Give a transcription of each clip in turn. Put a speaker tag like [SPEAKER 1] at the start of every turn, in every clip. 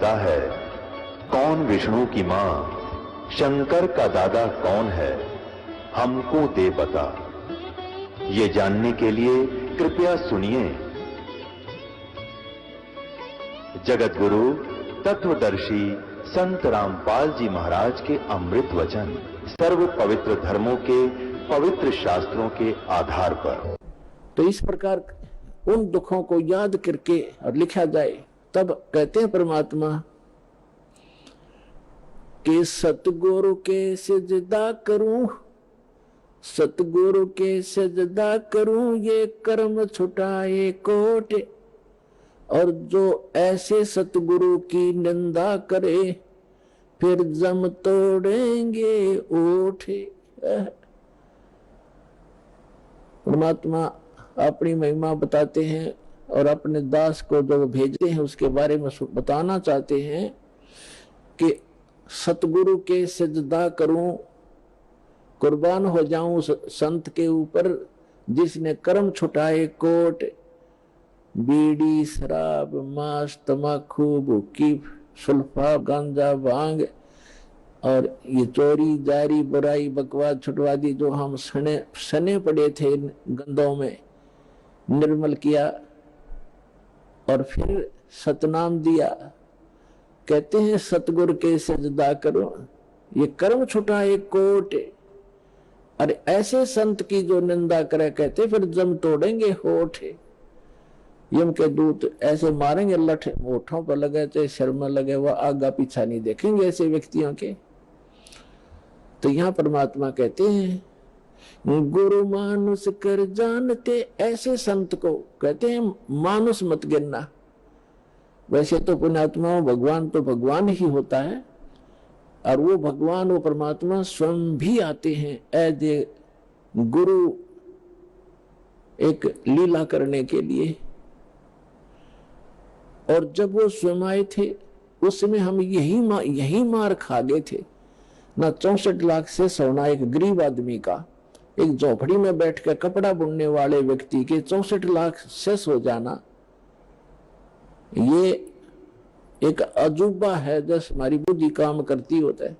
[SPEAKER 1] का है, कौन विष्णु की मां, शंकर का दादा कौन है, हमको दे बता। ये जानने के लिए कृपया सुनिए जगत गुरु तत्वदर्शी संत रामपाल जी महाराज के अमृत वचन सर्व पवित्र धर्मों के पवित्र शास्त्रों के आधार पर।
[SPEAKER 2] तो इस प्रकार उन दुखों को याद करके और लिखा जाए, तब कहते हैं परमात्मा कि सतगुरु के सजदा करूं, सतगुरु के सजदा करूं, ये कर्म छुटाए कोट। और जो ऐसे सतगुरु की निंदा करे, फिर जम तोड़ेंगे ओठ। परमात्मा अपनी महिमा बताते हैं और अपने दास को जो भेजते हैं उसके बारे में बताना चाहते हैं कि सतगुरु के सजदा करूं, कुर्बान हो जाऊं उस संत के ऊपर जिसने कर्म छुटाए कोट। बीड़ी, शराब, मांस, तमाकू, भुक्की, सुल्फा, गांजा, भांग और ये चोरी, जारी, बुराई, बकवाद, छुटवादी जो हम सने पड़े थे गंदों में, निर्मल किया और फिर सतनाम दिया। कहते हैं सतगुरु के सजदा करो, ये कर्म छुटाए कोट। अरे ऐसे संत की जो निंदा करे, कहते फिर जम तोड़ेंगे होठ। यम के दूत ऐसे मारेंगे, लठ होठों पर लगे चाहे सिर में लगे, वह आगा पीछा नहीं देखेंगे ऐसे व्यक्तियों के। तो यहाँ परमात्मा कहते हैं गुरु मानुष कर जानते, ऐसे संत को कहते हैं मानुष मत गिनना। वैसे तो पुण्यात्मा भगवान तो भगवान ही होता है, और वो भगवान वो परमात्मा स्वयं भी आते हैं एज ए गुरु एक लीला करने के लिए। और जब वो स्वयं आए थे उस समय हम यही मार खा गए थे ना। 64 लाख से सोना एक गरीब आदमी का, एक झोपड़ी में बैठकर कपड़ा बुनने वाले व्यक्ति के 64 लाख सेस हो जाना, ये एक अजूबा है जैसे हमारी बुद्धि काम करती होता है।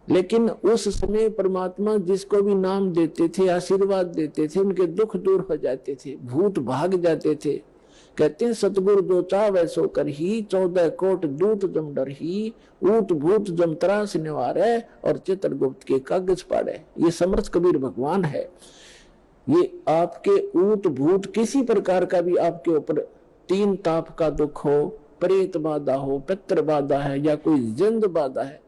[SPEAKER 2] लेकिन उस समय परमात्मा जिसको भी नाम देते थे, आशीर्वाद देते थे, उनके दुख दूर हो जाते थे, भूत भाग जाते थे। कहते हैं सतगुरु जो चावे सो कर ही, 14 कोट दूत जम डर ही, ऊत भूत जम त्रास निवारे, और चित्रगुप्त के कागज पाड़े। ये समर्थ कबीर भगवान है। ये आपके ऊत भूत किसी प्रकार का भी आपके ऊपर 3 ताप का दुख हो, प्रेत बाधा हो, पितृ बाधा है या कोई जिंद बाधा है,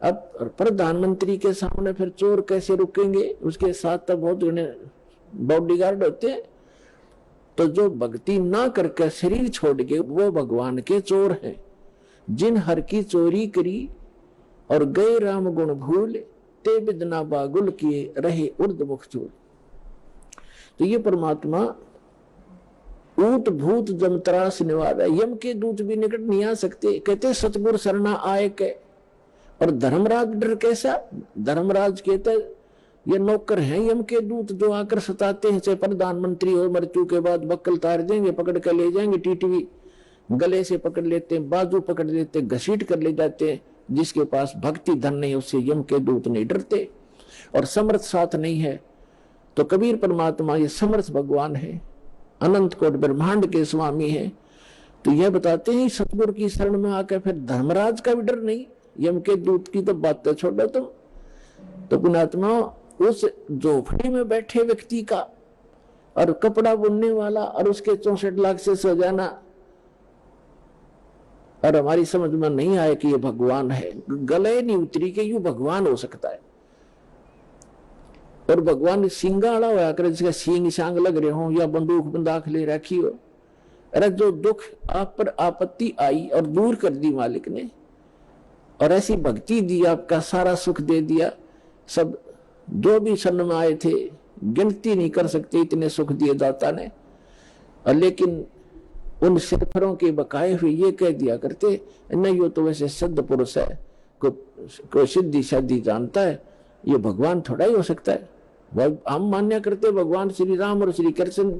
[SPEAKER 2] अब प्रधानमंत्री के सामने फिर चोर कैसे रुकेंगे? उसके साथ तो बहुत बॉडीगार्ड होते हैं। तो जो भक्ति ना करके शरीर छोड़ के वो भगवान के चोर हैं। जिन हर की चोरी करी और गए राम गुण भूल, ते बिदना बागुल किए रहे उर्द मुख चोर। तो ये परमात्मा ऊत भूत जमतरास निवार है। यम के दूत भी निकट नहीं आ सकते। कहते सतगुरु शरणा आए के। और धर्मराज डर कैसा? धर्मराज कहते ये नौकर हैं यम के दूत जो आकर सताते हैं, चाहे प्रधानमंत्री हो, मृत्यु के बाद बक्कल तार देंगे, पकड़ कर ले जाएंगे, टीटीवी गले से पकड़ लेते हैं, बाजू पकड़ लेते, घसीट कर ले जाते हैं। जिसके पास भक्ति धन नहीं उससे यम के दूत नहीं डरते। और समर्थ साथ नहीं है तो कबीर परमात्मा ये समर्थ भगवान है, अनंत कोट ब्रह्मांड के स्वामी है। तो यह बताते हैं सतगुरु की शरण में आकर फिर धर्मराज का भी डर नहीं, यम के दूत की तो बात छोड़ो तुम। तो पुण्यात्मा उस झोपड़ी में बैठे व्यक्ति का और कपड़ा बुनने वाला और उसके 64 लाख से सो जाना, और हमारी समझ में नहीं आया कि ये भगवान है। गले नहीं उतरी कि यू भगवान हो सकता है। और भगवान सिंगाड़ा हुआ कर जिसका सींग सांग लग रहे हो या बंदूक बंदाख ले रखी हो। अरे जो दुख आप पर आपत्ति आई और दूर कर दी मालिक ने, और ऐसी भक्ति दी, आपका सारा सुख दे दिया। सब जो भी शरण में आए थे गिनती नहीं कर सकते इतने सुख दिए दाता ने। और लेकिन उन सिरफरों के बकाए हुए ये कह दिया करते नहीं, यो तो वैसे सिद्ध पुरुष है, कोई सिद्धि शादी जानता है, ये भगवान थोड़ा ही हो सकता है। हम मान्य करते भगवान श्री राम और श्री कृष्ण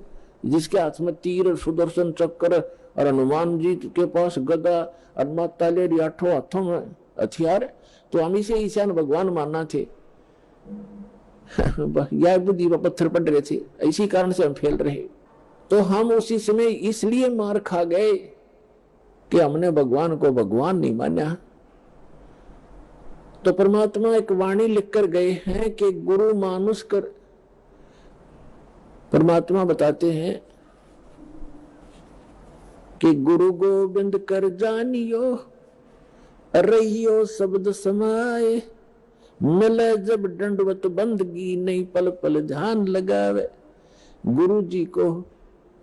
[SPEAKER 2] जिसके हाथ में तीर और सुदर्शन चक्र और हनुमान जी के पास गदा और माता ले आठों हाथों में हथियार, तो हम इसे ईशान भगवान मानना थे। यह बुद्धि पर पत्थर पड़ रहे थे, इसी कारण से हम फैल रहे। तो हम उसी समय इसलिए मार खा गए कि हमने भगवान को भगवान नहीं माना। तो परमात्मा एक वाणी लिखकर गए हैं कि गुरु मानुष कर, परमात्मा बताते हैं कि गुरु गोविंद कर जानियो, रहियो शब्द समाए, मिले जब दंडवत बंदगी, नहीं पल पल ध्यान लगावे। गुरु जी को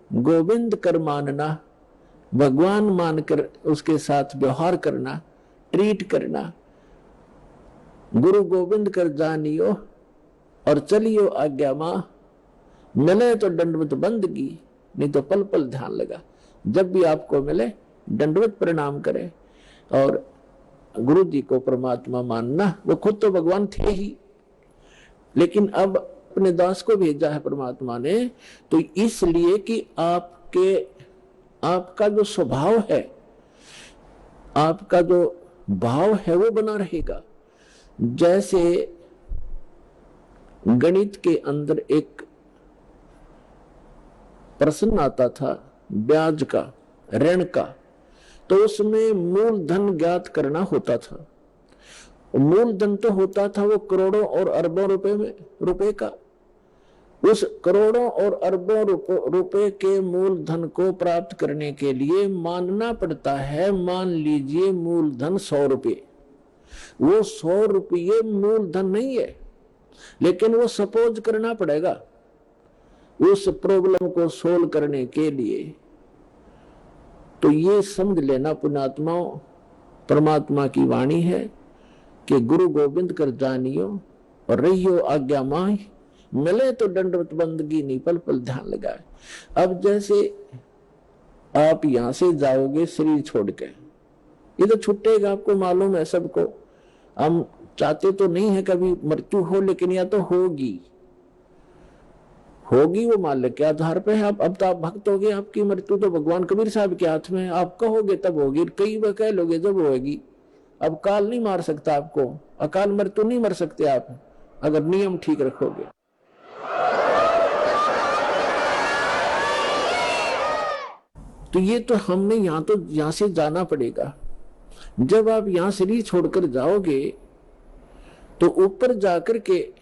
[SPEAKER 2] गोविंद कर मानना, भगवान मानकर उसके साथ व्यवहार करना, ट्रीट करना। गुरु गोविंद कर जानियो और चलियो आज्ञा मां, मिले तो दंडवत बंदगी, नहीं तो पल पल ध्यान लगा। जब भी आपको मिले दंडवत प्रणाम करें और गुरु जी को परमात्मा मानना। वो खुद तो भगवान थे ही, लेकिन अब अपने दास को भेजा है परमात्मा ने, तो इसलिए कि आपका जो स्वभाव है, आपका जो भाव है वो बना रहेगा। जैसे गणित के अंदर एक प्रश्न आता था ब्याज का, ऋण का, तो उसमें मूलधन ज्ञात करना होता था। मूलधन तो होता था वो करोड़ों और अरबों रुपए का। उस करोड़ों और अरबों रुपए के मूलधन को प्राप्त करने के लिए मानना पड़ता है, मान लीजिए मूलधन 100 रुपये। वो 100 रुपये मूलधन नहीं है, लेकिन वो सपोज करना पड़ेगा उस प्रॉब्लम को सोल्व करने के लिए। तो ये समझ लेना पुण्यात्माओं, परमात्मा की वाणी है कि गुरु गोविंद कर जानियो और रहियो आज्ञा माही, मिले तो दंडवत बंदगी, नहीं पल पल ध्यान लगाए। अब जैसे आप यहां से जाओगे शरीर छोड़ के, ये तो छूटेगा, आपको मालूम है सबको। हम चाहते तो नहीं है कभी मृत्यु हो, लेकिन या तो होगी, वो मान के आधार पे है। अब तो आप भक्त हो गए, आपकी मृत्यु तो भगवान कबीर साहब के हाथ में है। आप कहोगे तब होगी, कई बार कह लोगे जब होगी। अब काल नहीं मार सकता आपको, अकाल मृत्यु नहीं मर सकते आप, अगर नियम ठीक रखोगे। तो ये तो हमने यहां से जाना पड़ेगा। जब आप यहां शरीर छोड़कर जाओगे तो ऊपर जाकर के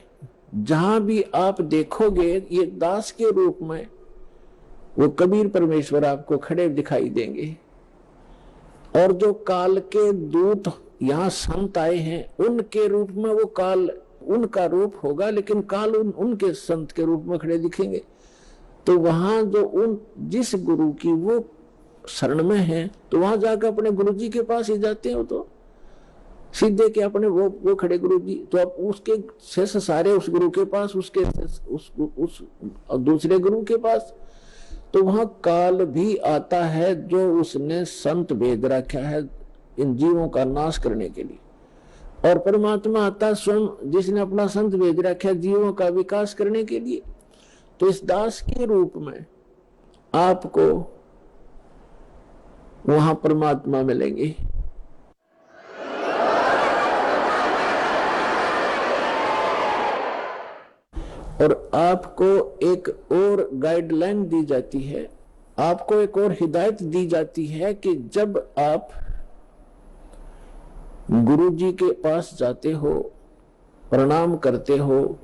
[SPEAKER 2] जहां भी आप देखोगे ये दास के रूप में वो कबीर परमेश्वर आपको खड़े दिखाई देंगे। और जो काल के दूत यहाँ संत आए हैं उनके रूप में वो काल उनका रूप होगा, लेकिन काल उनके संत के रूप में खड़े दिखेंगे। तो वहां जो जिस गुरु की वो शरण में है, तो वहां जाकर अपने गुरु जी के पास ही जाते हो, तो सीधे के अपने वो खड़े गुरु जी, तो आप उसके शेष सारे उस गुरु के पास, उसके उस दूसरे गुरु के पास। तो वहां काल भी आता है जो उसने संत भेज रखा है इन जीवों का नाश करने के लिए, और परमात्मा आता स्वयं जिसने अपना संत भेज रखा है जीवों का विकास करने के लिए। तो इस दास के रूप में आपको वहां परमात्मा मिलेंगे। और आपको एक और गाइडलाइन दी जाती है, आपको एक और हिदायत दी जाती है कि जब आप गुरु जी के पास जाते हो, प्रणाम करते हो,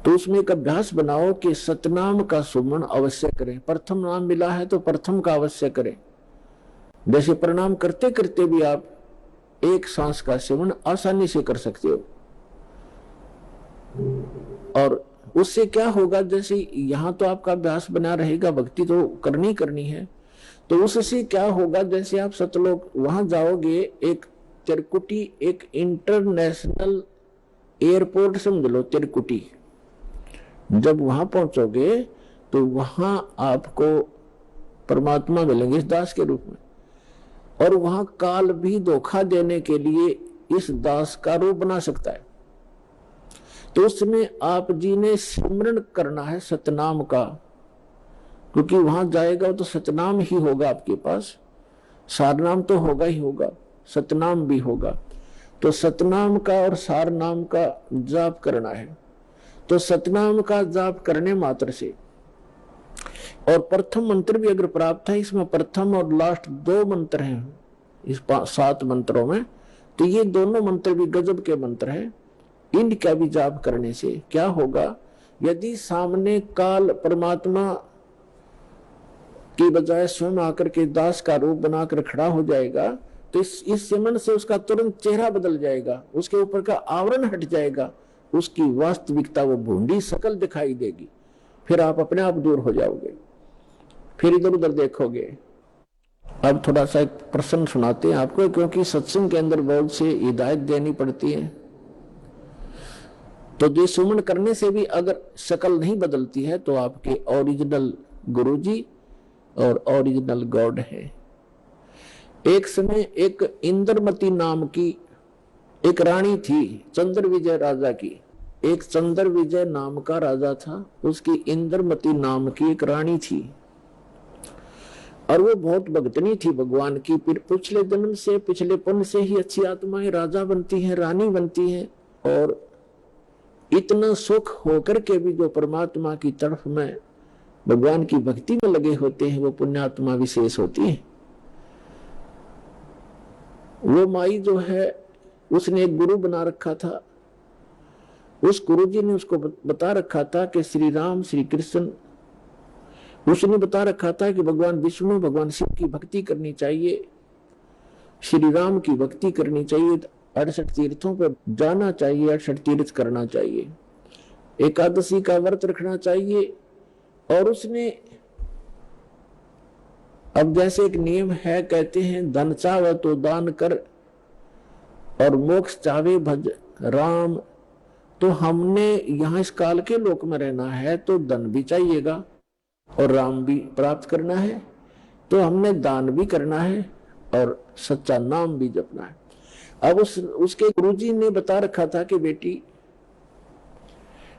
[SPEAKER 2] तो उसमें एक अभ्यास बनाओ कि सतनाम का सुमन अवश्य करें। प्रथम नाम मिला है तो प्रथम का अवश्य करें। जैसे प्रणाम करते करते भी आप एक सांस का सेवन आसानी से कर सकते हो। और उससे क्या होगा, जैसे यहां तो आपका अभ्यास बना रहेगा, भक्ति तो करनी है, तो उससे क्या होगा, जैसे आप सतलोक वहां जाओगे, एक तिरकुटी, एक इंटरनेशनल एयरपोर्ट समझ लो तिरकुटी, जब वहां पहुंचोगे तो वहां आपको परमात्मा मिलेंगे इस दास के रूप में। और वहां काल भी धोखा देने के लिए इस दास का रूप बना सकता है। तो उसमें आप जी ने सिमरन करना है सतनाम का, क्योंकि वहां जाएगा तो सतनाम ही होगा आपके पास, सारनाम तो होगा ही होगा, सतनाम भी होगा। तो सतनाम का और सारनाम का जाप करना है। तो सतनाम का जाप करने मात्र से, और प्रथम मंत्र भी अगर प्राप्त है, इसमें प्रथम और लास्ट 2 मंत्र हैं इस 7 मंत्रों में, तो ये दोनों मंत्र भी गजब के मंत्र हैं। इनका भी जाप करने से क्या होगा, यदि सामने काल परमात्मा की बजाय स्वयं आकर के दास का रूप बनाकर खड़ा हो जाएगा, तो इस सिमरन से उसका तुरंत चेहरा बदल जाएगा, उसके ऊपर का आवरण हट जाएगा, उसकी वास्तविकता वो भूंडी शकल दिखाई देगी। फिर आप अपने आप दूर हो जाओगे, फिर इधर उधर देखोगे। अब थोड़ा सा एक प्रसंग सुनाते हैं आपको, क्योंकि सत्संग के अंदर बहुत से हिदायत देनी पड़ती है। तो जो सुमन करने से भी अगर शकल नहीं बदलती है, तो आपके ओरिजिनल गुरुजी और ओरिजिनल गॉड है। एक समय एक इंद्रमती नाम की एक रानी थी, चंद्र विजय राजा की। एक चंद्र विजय नाम का राजा था, उसकी इंद्रमती नाम की एक रानी थी, और वो बहुत भक्तनी थी भगवान की। फिर पिछले जन्म से, पिछले पुण्य से ही अच्छी आत्माएं राजा बनती हैं, रानी बनती हैं, और इतना सुख होकर के भी जो परमात्मा की तरफ में भगवान की भक्ति में लगे होते हैं, वो पुण्यात्मा विशेष होती है। वो माई जो है, उसने एक गुरु बना रखा था। उस गुरुजी ने उसको बता रखा था कि श्री राम, श्री कृष्ण, उसने बता रखा था कि भगवान विष्णु, भगवान शिव की भक्ति करनी चाहिए, श्री राम की भक्ति करनी चाहिए, 68 तीर्थों पर जाना चाहिए, 68 तीर्थ करना चाहिए, एकादशी का व्रत रखना चाहिए। और उसने, अब जैसे एक नियम है, कहते हैं धन चाहे तो दान कर और मोक्ष चाहे भज राम। तो हमने यहाँ इस काल के लोक में रहना है, तो धन भी चाहिएगा और राम भी प्राप्त करना है, तो हमने दान भी करना है और सच्चा नाम भी जपना है। अब उसके गुरुजी ने बता रखा था कि बेटी,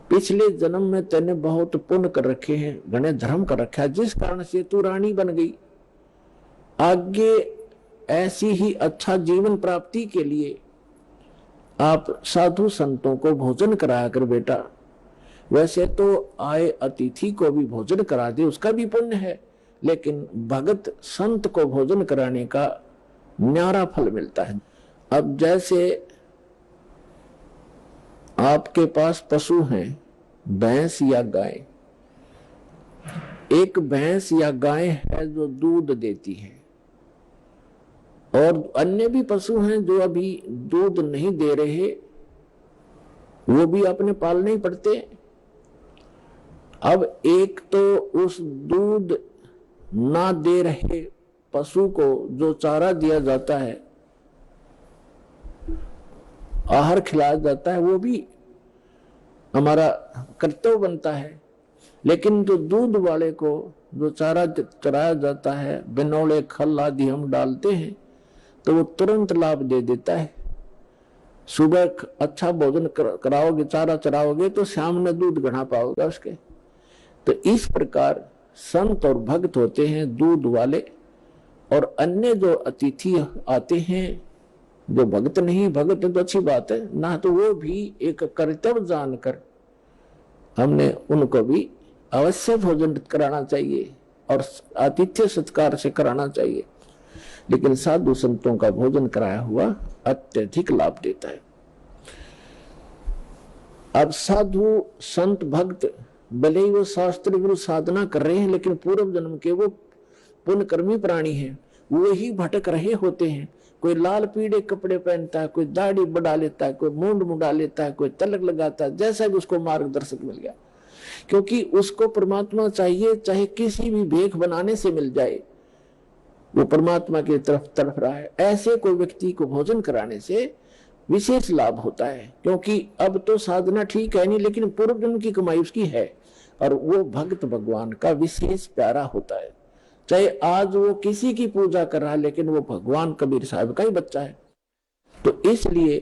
[SPEAKER 2] पिछले जन्म में तेने बहुत पुण्य कर रखे हैं, घने धर्म कर रखा है, जिस कारण से तू रानी बन गई। आगे ऐसी ही अच्छा जीवन प्राप्ति के लिए आप साधु संतों को भोजन कराया कर बेटा। वैसे तो आए अतिथि को भी भोजन करा दे, उसका भी पुण्य है, लेकिन भगत संत को भोजन कराने का न्यारा फल मिलता है। अब जैसे आपके पास पशु हैं, भैंस या गाय, एक भैंस या गाय है जो दूध देती है, और अन्य भी पशु हैं जो अभी दूध नहीं दे रहे, वो भी अपने पालने ही पड़ते। अब एक तो उस दूध ना दे रहे पशु को जो चारा दिया जाता है, आहार खिलाया जाता है, वो भी हमारा कर्तव्य बनता है। लेकिन जो दूध वाले को जो चारा चराया जाता है, बिनौले खल आदि हम डालते हैं, तो वो तुरंत लाभ दे देता है। सुबह अच्छा भोजन कराओगे, चारा चराओगे, तो शाम में दूध घना पाओगे उसके। तो इस प्रकार संत और भक्त होते हैं दूध वाले, और अन्य जो अतिथि आते हैं जो भक्त नहीं, भक्त तो अच्छी बात है ना, तो वो भी एक कर्तव्य जानकर हमने उनको भी अवश्य भोजन कराना चाहिए और आतिथ्य सत्कार से कराना चाहिए। लेकिन साधु संतों का भोजन कराया हुआ अत्यधिक लाभ देता है। अब साधु संत भक्त भले ही वो शास्त्र विरुद्ध साधना कर रहे हैं, लेकिन पूर्व जन्म के वो पुण्यकर्मी प्राणी हैं, वो ही भटक रहे होते हैं। कोई लाल पीले कपड़े पहनता है, कोई दाढ़ी बढ़ा लेता है, कोई मूंड मुंडा लेता है, कोई तलक लगाता है, जैसा भी उसको मार्गदर्शक मिल गया, क्योंकि उसको परमात्मा चाहिए, चाहे किसी भी भेख बनाने से मिल जाए, वो परमात्मा की तरफ तड़प रहा है। ऐसे कोई व्यक्ति को भोजन कराने से विशेष लाभ होता है, क्योंकि अब तो साधना ठीक है नहीं, लेकिन पूर्व जन्म की कमाई उसकी है, और वो भक्त भगवान का विशेष प्यारा होता है। चाहे आज वो किसी की पूजा कर रहा है, लेकिन वो भगवान कबीर साहब का ही बच्चा है। तो इसलिए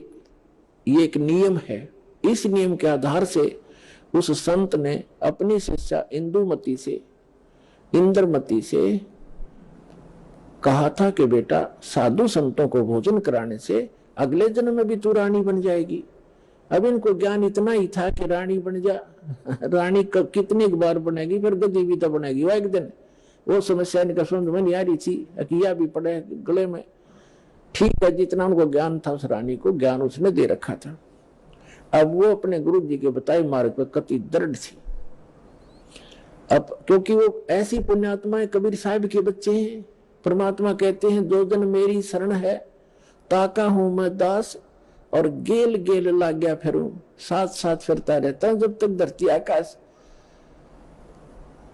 [SPEAKER 2] ये एक नियम है, इस नियम के आधार से उस संत ने अपनी शिष्या इंदुमती से, इंद्रमती से कहा था कि बेटा, साधु संतों को भोजन कराने से अगले जन्म में भी तू रानी बन जाएगी। अब इनको ज्ञान इतना ही था कि रानी बन जा, रानी कितनी बार बनेगी, फिर गद्दी भी तो बनेगी। वो एक दिन वो समस्या इनका समझ में नहीं आ रही थी, अकिया भी पड़े गले में। ठीक है, जितना उनको ज्ञान था उस रानी को ज्ञान उसने दे रखा था। अब वो अपने गुरु जी के बताए मार्ग पर कति दृढ़ थी। अब क्योंकि वो ऐसी पुण्यात्माएं कबीर साहब के बच्चे हैं। परमात्मा कहते हैं, जो जन मेरी शरण है ताका हूं मैं दास, और गेल गेल लाग गया फिरूं, साथ साथ फिरता रहता हूं जब तक धरती आकाश।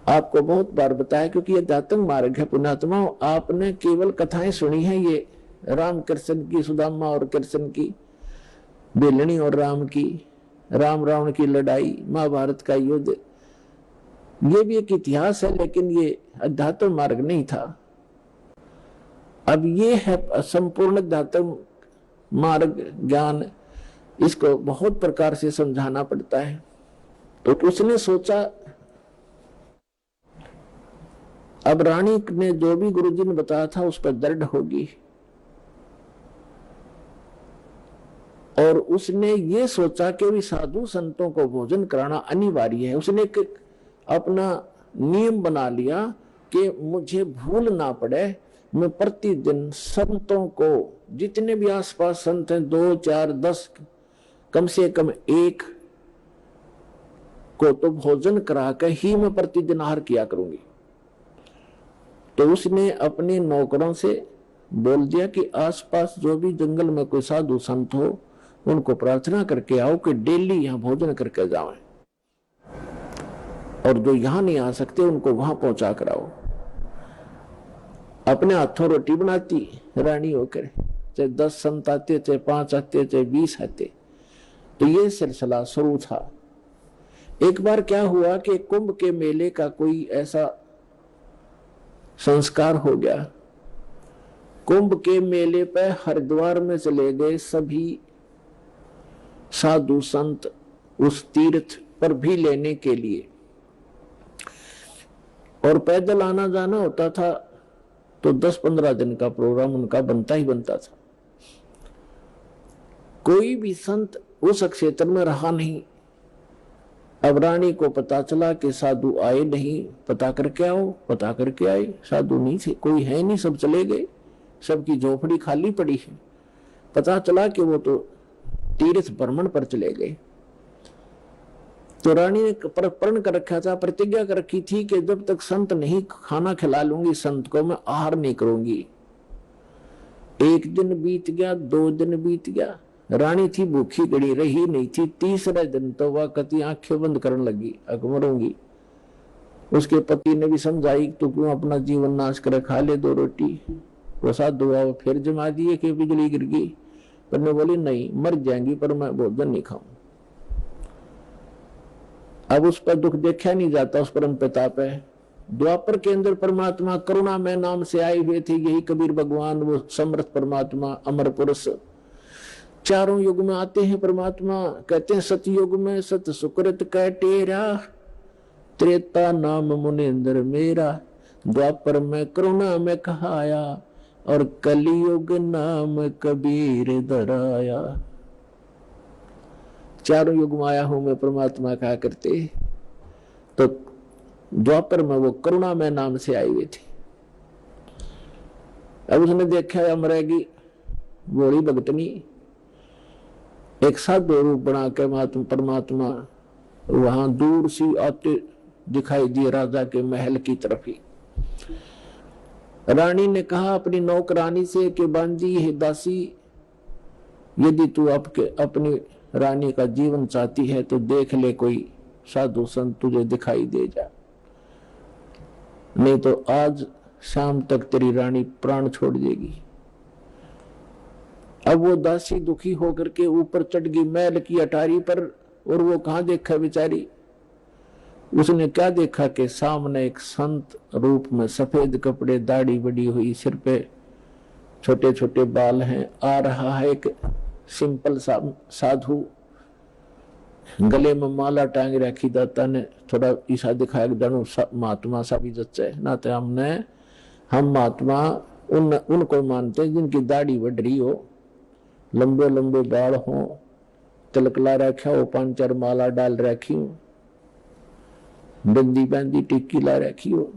[SPEAKER 2] आपको बहुत बार बताया, क्योंकि ये दातंग मार्ग है पुण्यात्माओं। आपने केवल कथाएं सुनी है, ये राम कृष्ण की, सुदामा और कृष्ण की, बेलनी और राम की, राम रावण की लड़ाई, महाभारत का युद्ध, ये भी एक इतिहास है, लेकिन ये अध्यात्म मार्ग नहीं था। अब ये है संपूर्ण अध्यात्म मार्ग ज्ञान। इसको बहुत प्रकार से समझाना पड़ता है। तो उसने सोचा, अब रानी ने जो भी गुरुजी ने बताया था उस पर दृढ़ होगी, और उसने ये सोचा कि भी साधु संतों को भोजन कराना अनिवार्य है। उसने एक अपना नियम बना लिया कि मुझे भूल ना पड़े, मैं प्रतिदिन संतों को, जितने भी आसपास संत हैं, 2, 4, 10, कम से कम एक को तो भोजन करा कर ही मैं प्रतिदिन आहार किया करूंगी। तो उसने अपने नौकरों से बोल दिया कि आसपास जो भी जंगल में कोई साधु संत हो, उनको प्रार्थना करके आओ कि डेली यहाँ भोजन करके जाएं, और जो यहाँ नहीं आ सकते उनको वहां पहुंचा कर आओ। अपने हाथों रोटी बनाती रानी होकर, चाहे 10 संत आते, चाहे 5 आते, चाहे 20 आते। तो ये सिलसिला शुरू था। एक बार क्या हुआ कि कुंभ के मेले का कोई ऐसा संस्कार हो गया। कुंभ के मेले पे हरिद्वार में चले गए सभी साधु संत उस तीर्थ पर भी लेने के लिए, और पैदल आना जाना होता था, तो 10-15 दिन का प्रोग्राम उनका बनता ही बनता था। कोई भी संत उस क्षेत्र में रहा नहीं। अब रानी को पता चला कि साधु आए नहीं, पता करके आओ। पता करके आए, साधु नहीं थे, कोई है नहीं, सब चले गए, सबकी झोपड़ी खाली पड़ी है। पता चला कि वो तो तीर्थ भ्रमण पर चले गए। तो रानी ने प्रण कर रखा था, प्रतिज्ञा कर रखी थी कि जब तक संत नहीं खाना खिला लूंगी संत को, मैं आहार नहीं करूंगी। 1 दिन बीत गया, 2 दिन बीत गया, रानी थी भूखी गड़ी, रही नहीं थी। 3रे दिन तो वह कति आंखें बंद करने लगी, मरूंगी। उसके पति ने भी समझाई, तू क्यों अपना जीवन नाश करे, खा ले 2 रोटी। वो साधु फिर जमा दिए कि बिजली गिर गई, पर मैं बोली नहीं, मर जाएंगी पर मैं भोजन नहीं खाऊं। अब उस पर दुख देखा नहीं जाता, उस पर प्रताप है। द्वापर के अंदर परमात्मा करुणा में नाम से आए हुए थे, यही कबीर भगवान, वो समर्थ परमात्मा, अमर पुरुष। चारों युग में आते हैं परमात्मा। कहते हैं सतयुग में सत सुकृत कह टेरा, त्रेता नाम मुनिंद्र मेरा, द्वापर में करुणा में कहाया, और कलियुग नाम कबीर धराया। चारों युग में आया हूं मैं परमात्मा कहा करते। तो द्वापर में वो करुणा में नाम से आई हुई थी। अब उसने देखा मरेगी बोली भगतनी, एक साधु रूप बना के परमात्मा वहां दूर सी आते दिखाई दिए राजा के महल की तरफ ही। रानी ने कहा अपनी नौकरानी से कि बांजी है दासी, यदि तू अपनी रानी का जीवन चाहती है तो देख ले कोई साधु संत तुझे दिखाई दे जा, नहीं तो आज शाम तक तेरी रानी प्राण छोड़ देगी। अब वो दासी दुखी होकर के ऊपर चढ़ गई महल की अटारी पर, और वो कहां देखा बेचारी, उसने क्या देखा कि सामने एक संत रूप में, सफेद कपड़े, दाढ़ी बड़ी हुई, सिर पे छोटे छोटे बाल हैं, आ रहा है एक सिंपल साधु। गले में माला टांग रखी, दाता ने थोड़ा ईसा दिखाया कि जानो महात्मा सा भी जच्चा है ना। तो हम महात्मा उनको मानते हैं जिनकी दाढ़ी बढ़ रही हो, लंबे लंबे बाल हो, तिलकला रखा हो, 5-4 माला डाल रखी हो, बिंदी बंदी टिक्की ला रखी हो।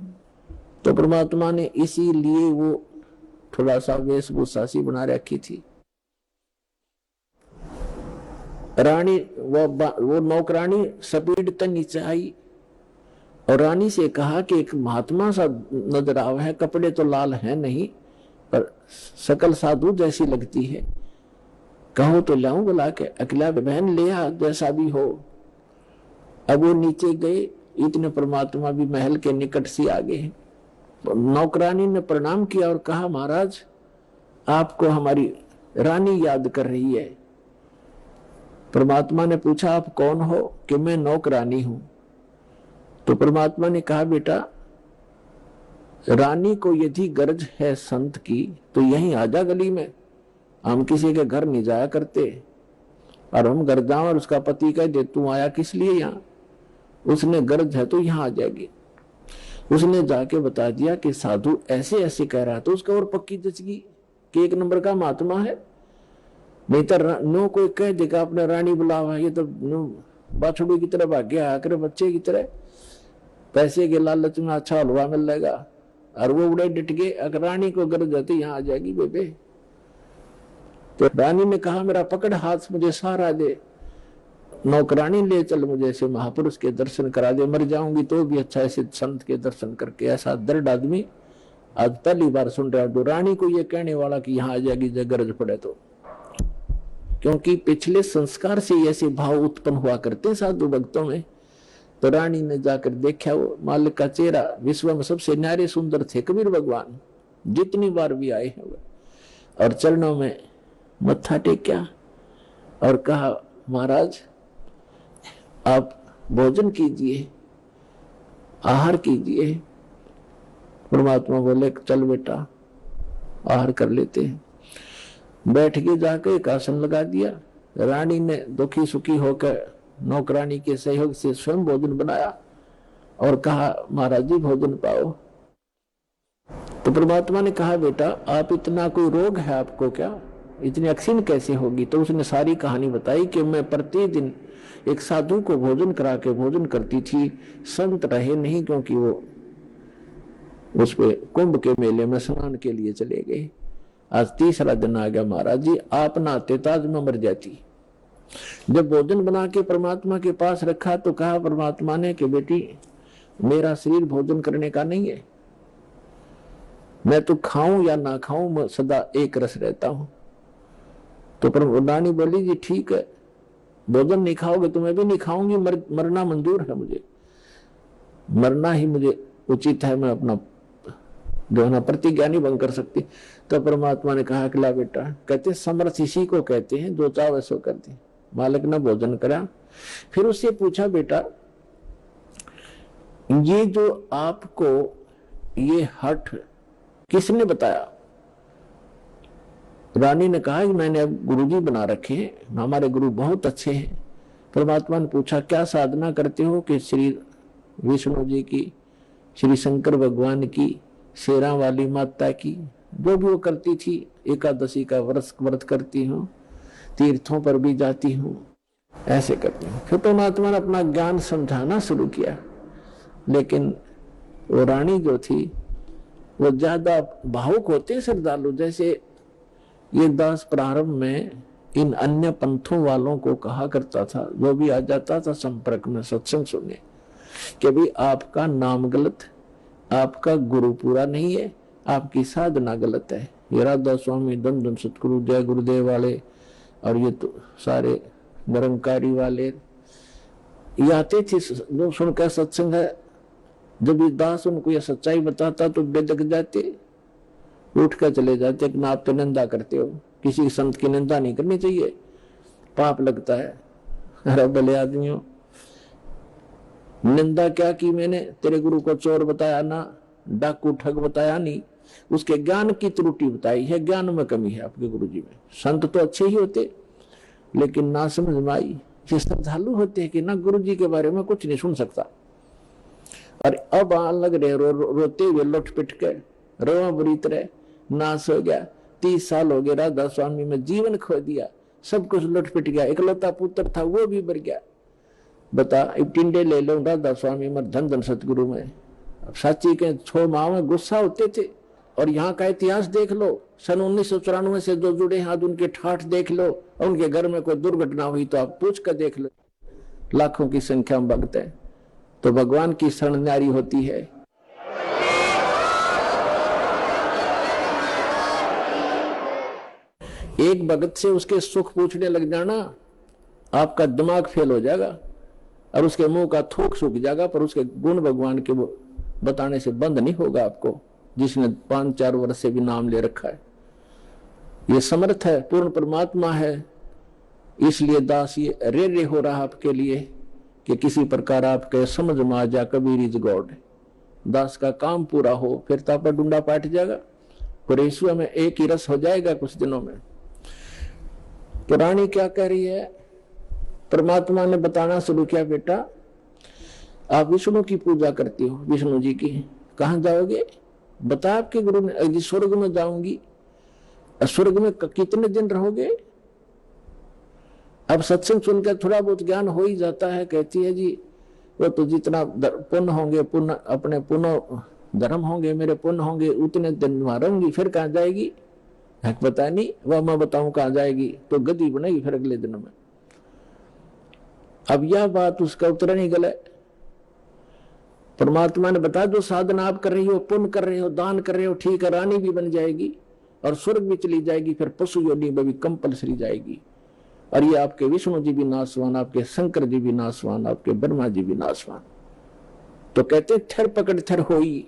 [SPEAKER 2] तो परमात्मा ने इसीलिए वो थोड़ा सा वेशभूषा सी बना रखी थी। रानी वो नौकरानी स्पीड तक नीचे आई और रानी से कहा कि एक महात्मा सा नजर आवा है, कपड़े तो लाल है नहीं पर शकल साधु जैसी लगती है, कहो तो लाऊं बुला के। अकेला बहन ले आ जैसा भी हो। अब वो नीचे गए, इतने परमात्मा भी महल के निकट से आ गए। नौकरानी ने प्रणाम किया और कहा, महाराज आपको हमारी रानी याद कर रही है। परमात्मा ने पूछा, आप कौन हो? कि मैं नौकरानी हूं। तो परमात्मा ने कहा, बेटा रानी को यदि गरज है संत की तो यहीं आजा गली में, हम किसी के घर नहीं जाया करते। और हम घर जाओ और उसका पति कह दे तू आया किस लिए यहाँ, उसने गरज है तो यहाँ आ जाएगी। उसने जाके बता दिया कि साधु ऐसे ऐसे कह रहा, तो उसका और पक्की जच गई कि 1 नंबर का महात्मा है। नहीं तो नो कोई कह देगा अपने रानी बुलावा, ये तो बाछड़ू की तरह भाग्य आकर बच्चे की तरह, पैसे के लालच में अच्छा हलवा मिल जाएगा। और वो उड़े डिट गए, अगर रानी को गरज है तो यहाँ आ जाएगी बेबे। तो रानी ने कहा, मेरा पकड़ हाथ, मुझे सहारा दे, नौकरानी ले चल, मुझे ऐसे महापुरुष के दर्शन करा दे, मर जाऊंगी तो भी अच्छा ऐसे संत के दर्शन करके। ऐसा दर्द आदमी आज पहली बार सुन रहा हूं। तो रानी को ये कहने वाला कि यहाँ आ जाएगी जब गरज पड़े तो, क्योंकि पिछले संस्कार से ऐसे भाव उत्पन्न हुआ करते साधु भक्तों में। तो रानी ने जाकर देखा, वो मालिक का चेहरा विश्व में सबसे न्यारे सुंदर थे कबीर भगवान, जितनी बार भी आए हैं वो। और चरणों में मत्था टेक्या और कहा, महाराज आप भोजन कीजिए, आहार कीजिए। परमात्मा बोले, चल बेटा आहार कर लेते हैं। बैठ के जाकर एक आसन लगा दिया। रानी ने दुखी सुखी होकर नौकरानी के सहयोग से स्वयं भोजन बनाया और कहा, महाराज जी भोजन पाओ। तो परमात्मा ने कहा, बेटा आप इतना कोई रोग है आपको क्या, इतनी अक्सीन कैसे होगी? तो उसने सारी कहानी बताई कि मैं प्रतिदिन एक साधु को भोजन करा के भोजन करती थी। संत रहे नहीं क्योंकि वो उस पे कुंभ के मेले में स्नान के लिए चले गए। आज 3रा दिन आ गया, महाराज जी आप ना आते तो आज मैं मर जाती। जब भोजन बना के परमात्मा के पास रखा तो कहा परमात्मा ने कि बेटी मेरा शरीर भोजन करने का नहीं है, मैं तो खाऊं या ना खाऊं मैं सदा एक रस रहता हूं। तो रानी बोली, जी ठीक है, भोजन नहीं खाओगे तो मैं भी नहीं खाऊंगी, मरना मंजूर है मुझे, मरना ही मुझे उचित है, मैं अपना जो है ना प्रतिज्ञा नहीं भंग कर सकती। तो परमात्मा ने कहा कि ला बेटा, कहते समर्थ इसी को कहते हैं जो चाहे सो कर दे। मालिक ने भोजन करा, फिर उससे पूछा, बेटा ये जो आपको ये हठ किसने बताया? रानी ने कहा कि मैंने अब गुरुजी बना रखे हैं, हमारे गुरु बहुत अच्छे हैं। परमात्मा ने पूछा, क्या साधना करते हो? कि श्री विष्णु जी की, श्री शंकर भगवान की, शेरा वाली माता की, जो भी वो करती थी, एकादशी का व्रत करती हूँ, तीर्थों पर भी जाती हूँ, ऐसे करती हूँ। फिर परमात्मा ने अपना ज्ञान समझाना शुरू किया। लेकिन वो रानी जो थी वो ज्यादा भावुक होते श्रद्धालु, जैसे ये दास प्रारंभ में इन अन्य पंथों वालों को कहा करता था, जो भी आ जाता था संपर्क में सत्संग सुनने, कि भाई आपका नाम गलत, आपका गुरु पूरा नहीं है, आपकी साधना गलत है। ये राधा स्वामी, धन धन सतगुरु, जय गुरुदेव वाले और ये तो सारे निरंकारी वाले ये आते थे जो सुनकर सत्संग है। जब ये दास उनको ये सच्चाई बताता तो बेदक जाते, उठ कर चले जाते कि आप तो निंदा करते हो, किसी संत की निंदा नहीं करनी चाहिए, पाप लगता है। अरे भले आदमियों, निंदा क्या की मैंने? तेरे गुरु को चोर बताया ना, डाकू ठग बताया नहीं, उसके ज्ञान की त्रुटि बताई है, ज्ञान में कमी है आपके गुरु जी में। संत तो अच्छे ही होते लेकिन ना समझ में आई, ये श्रद्धालु होते हैं कि ना गुरु जी के बारे में कुछ नहीं सुन सकता, और अब लग रहे रोते हुए लुट पिट के रोआ बुरीत रहे, नाश हो गया, 30 साल हो गए राधा स्वामी में जीवन खो दिया, सब कुछ लुट पिट गया, इकलौता पुत्र था वो भी मर गया। बता, एक टिंडे ले लो राधा स्वामी में, धन धन सतगुरु में। अब साची के 6 माह में गुस्सा होते थे, और यहाँ का इतिहास देख लो, सन 1994 से जो जुड़े हैं उनके ठाठ देख लो, और उनके घर में कोई दुर्घटना हुई तो आप पूछ कर देख लो, लाखों की संख्या में भक्त है। तो भगवान की शरण न्यारी होती है। एक भगत से उसके सुख पूछने लग जाना, आपका दिमाग फेल हो जाएगा और उसके मुंह का थूक सूख जाएगा, पर उसके गुण भगवान के बताने से बंद नहीं होगा आपको, जिसने 5-4 वर्ष से भी नाम ले रखा है। ये समर्थ है, पूर्ण परमात्मा है, इसलिए दास ये रे हो रहा आपके लिए कि किसी प्रकार आपके समझ में आ जा कबीर इज गॉड। दास का काम पूरा हो, फिर तो आपका डूंडा पाट जाएगा, और ईश्वर में एक ही रस हो जाएगा कुछ दिनों में। तो रानी क्या कह रही है, परमात्मा ने बताना शुरू किया, बेटा आप विष्णु की पूजा करती हो, विष्णु जी की, कहां जाओगे? बता आपके गुरु ने, स्वर्ग में जाऊंगी। स्वर्ग में कितने दिन रहोगे? अब सत्संग सुनकर थोड़ा बहुत ज्ञान हो ही जाता है। कहती है जी वो तो जितना पुण्य होंगे, पुण्य अपने पुण्य धर्म होंगे, मेरे पुण्य होंगे, उतने दिन वहां रहूंगी, फिर कहां जाएगी? पता नहीं, वह मैं बताऊं कहां जाएगी, तो गद्दी बनेगी फिर अगले दिन में। अब यह बात उसका उत्तर नहीं गला। परमात्मा ने बताया जो साधना आप कर रही हो, पुण्य कर रहे हो, दान कर रहे हो, ठीक है, रानी भी बन जाएगी और स्वर्ग भी चली जाएगी, फिर पशु योनि में भी कंपलसरी जाएगी। और ये आपके विष्णु जी भी नासवान, आपके शंकर जी भी नासवान, आपके ब्रह्मा जी भी नासवान। तो कहते थर पकड़ थर होई,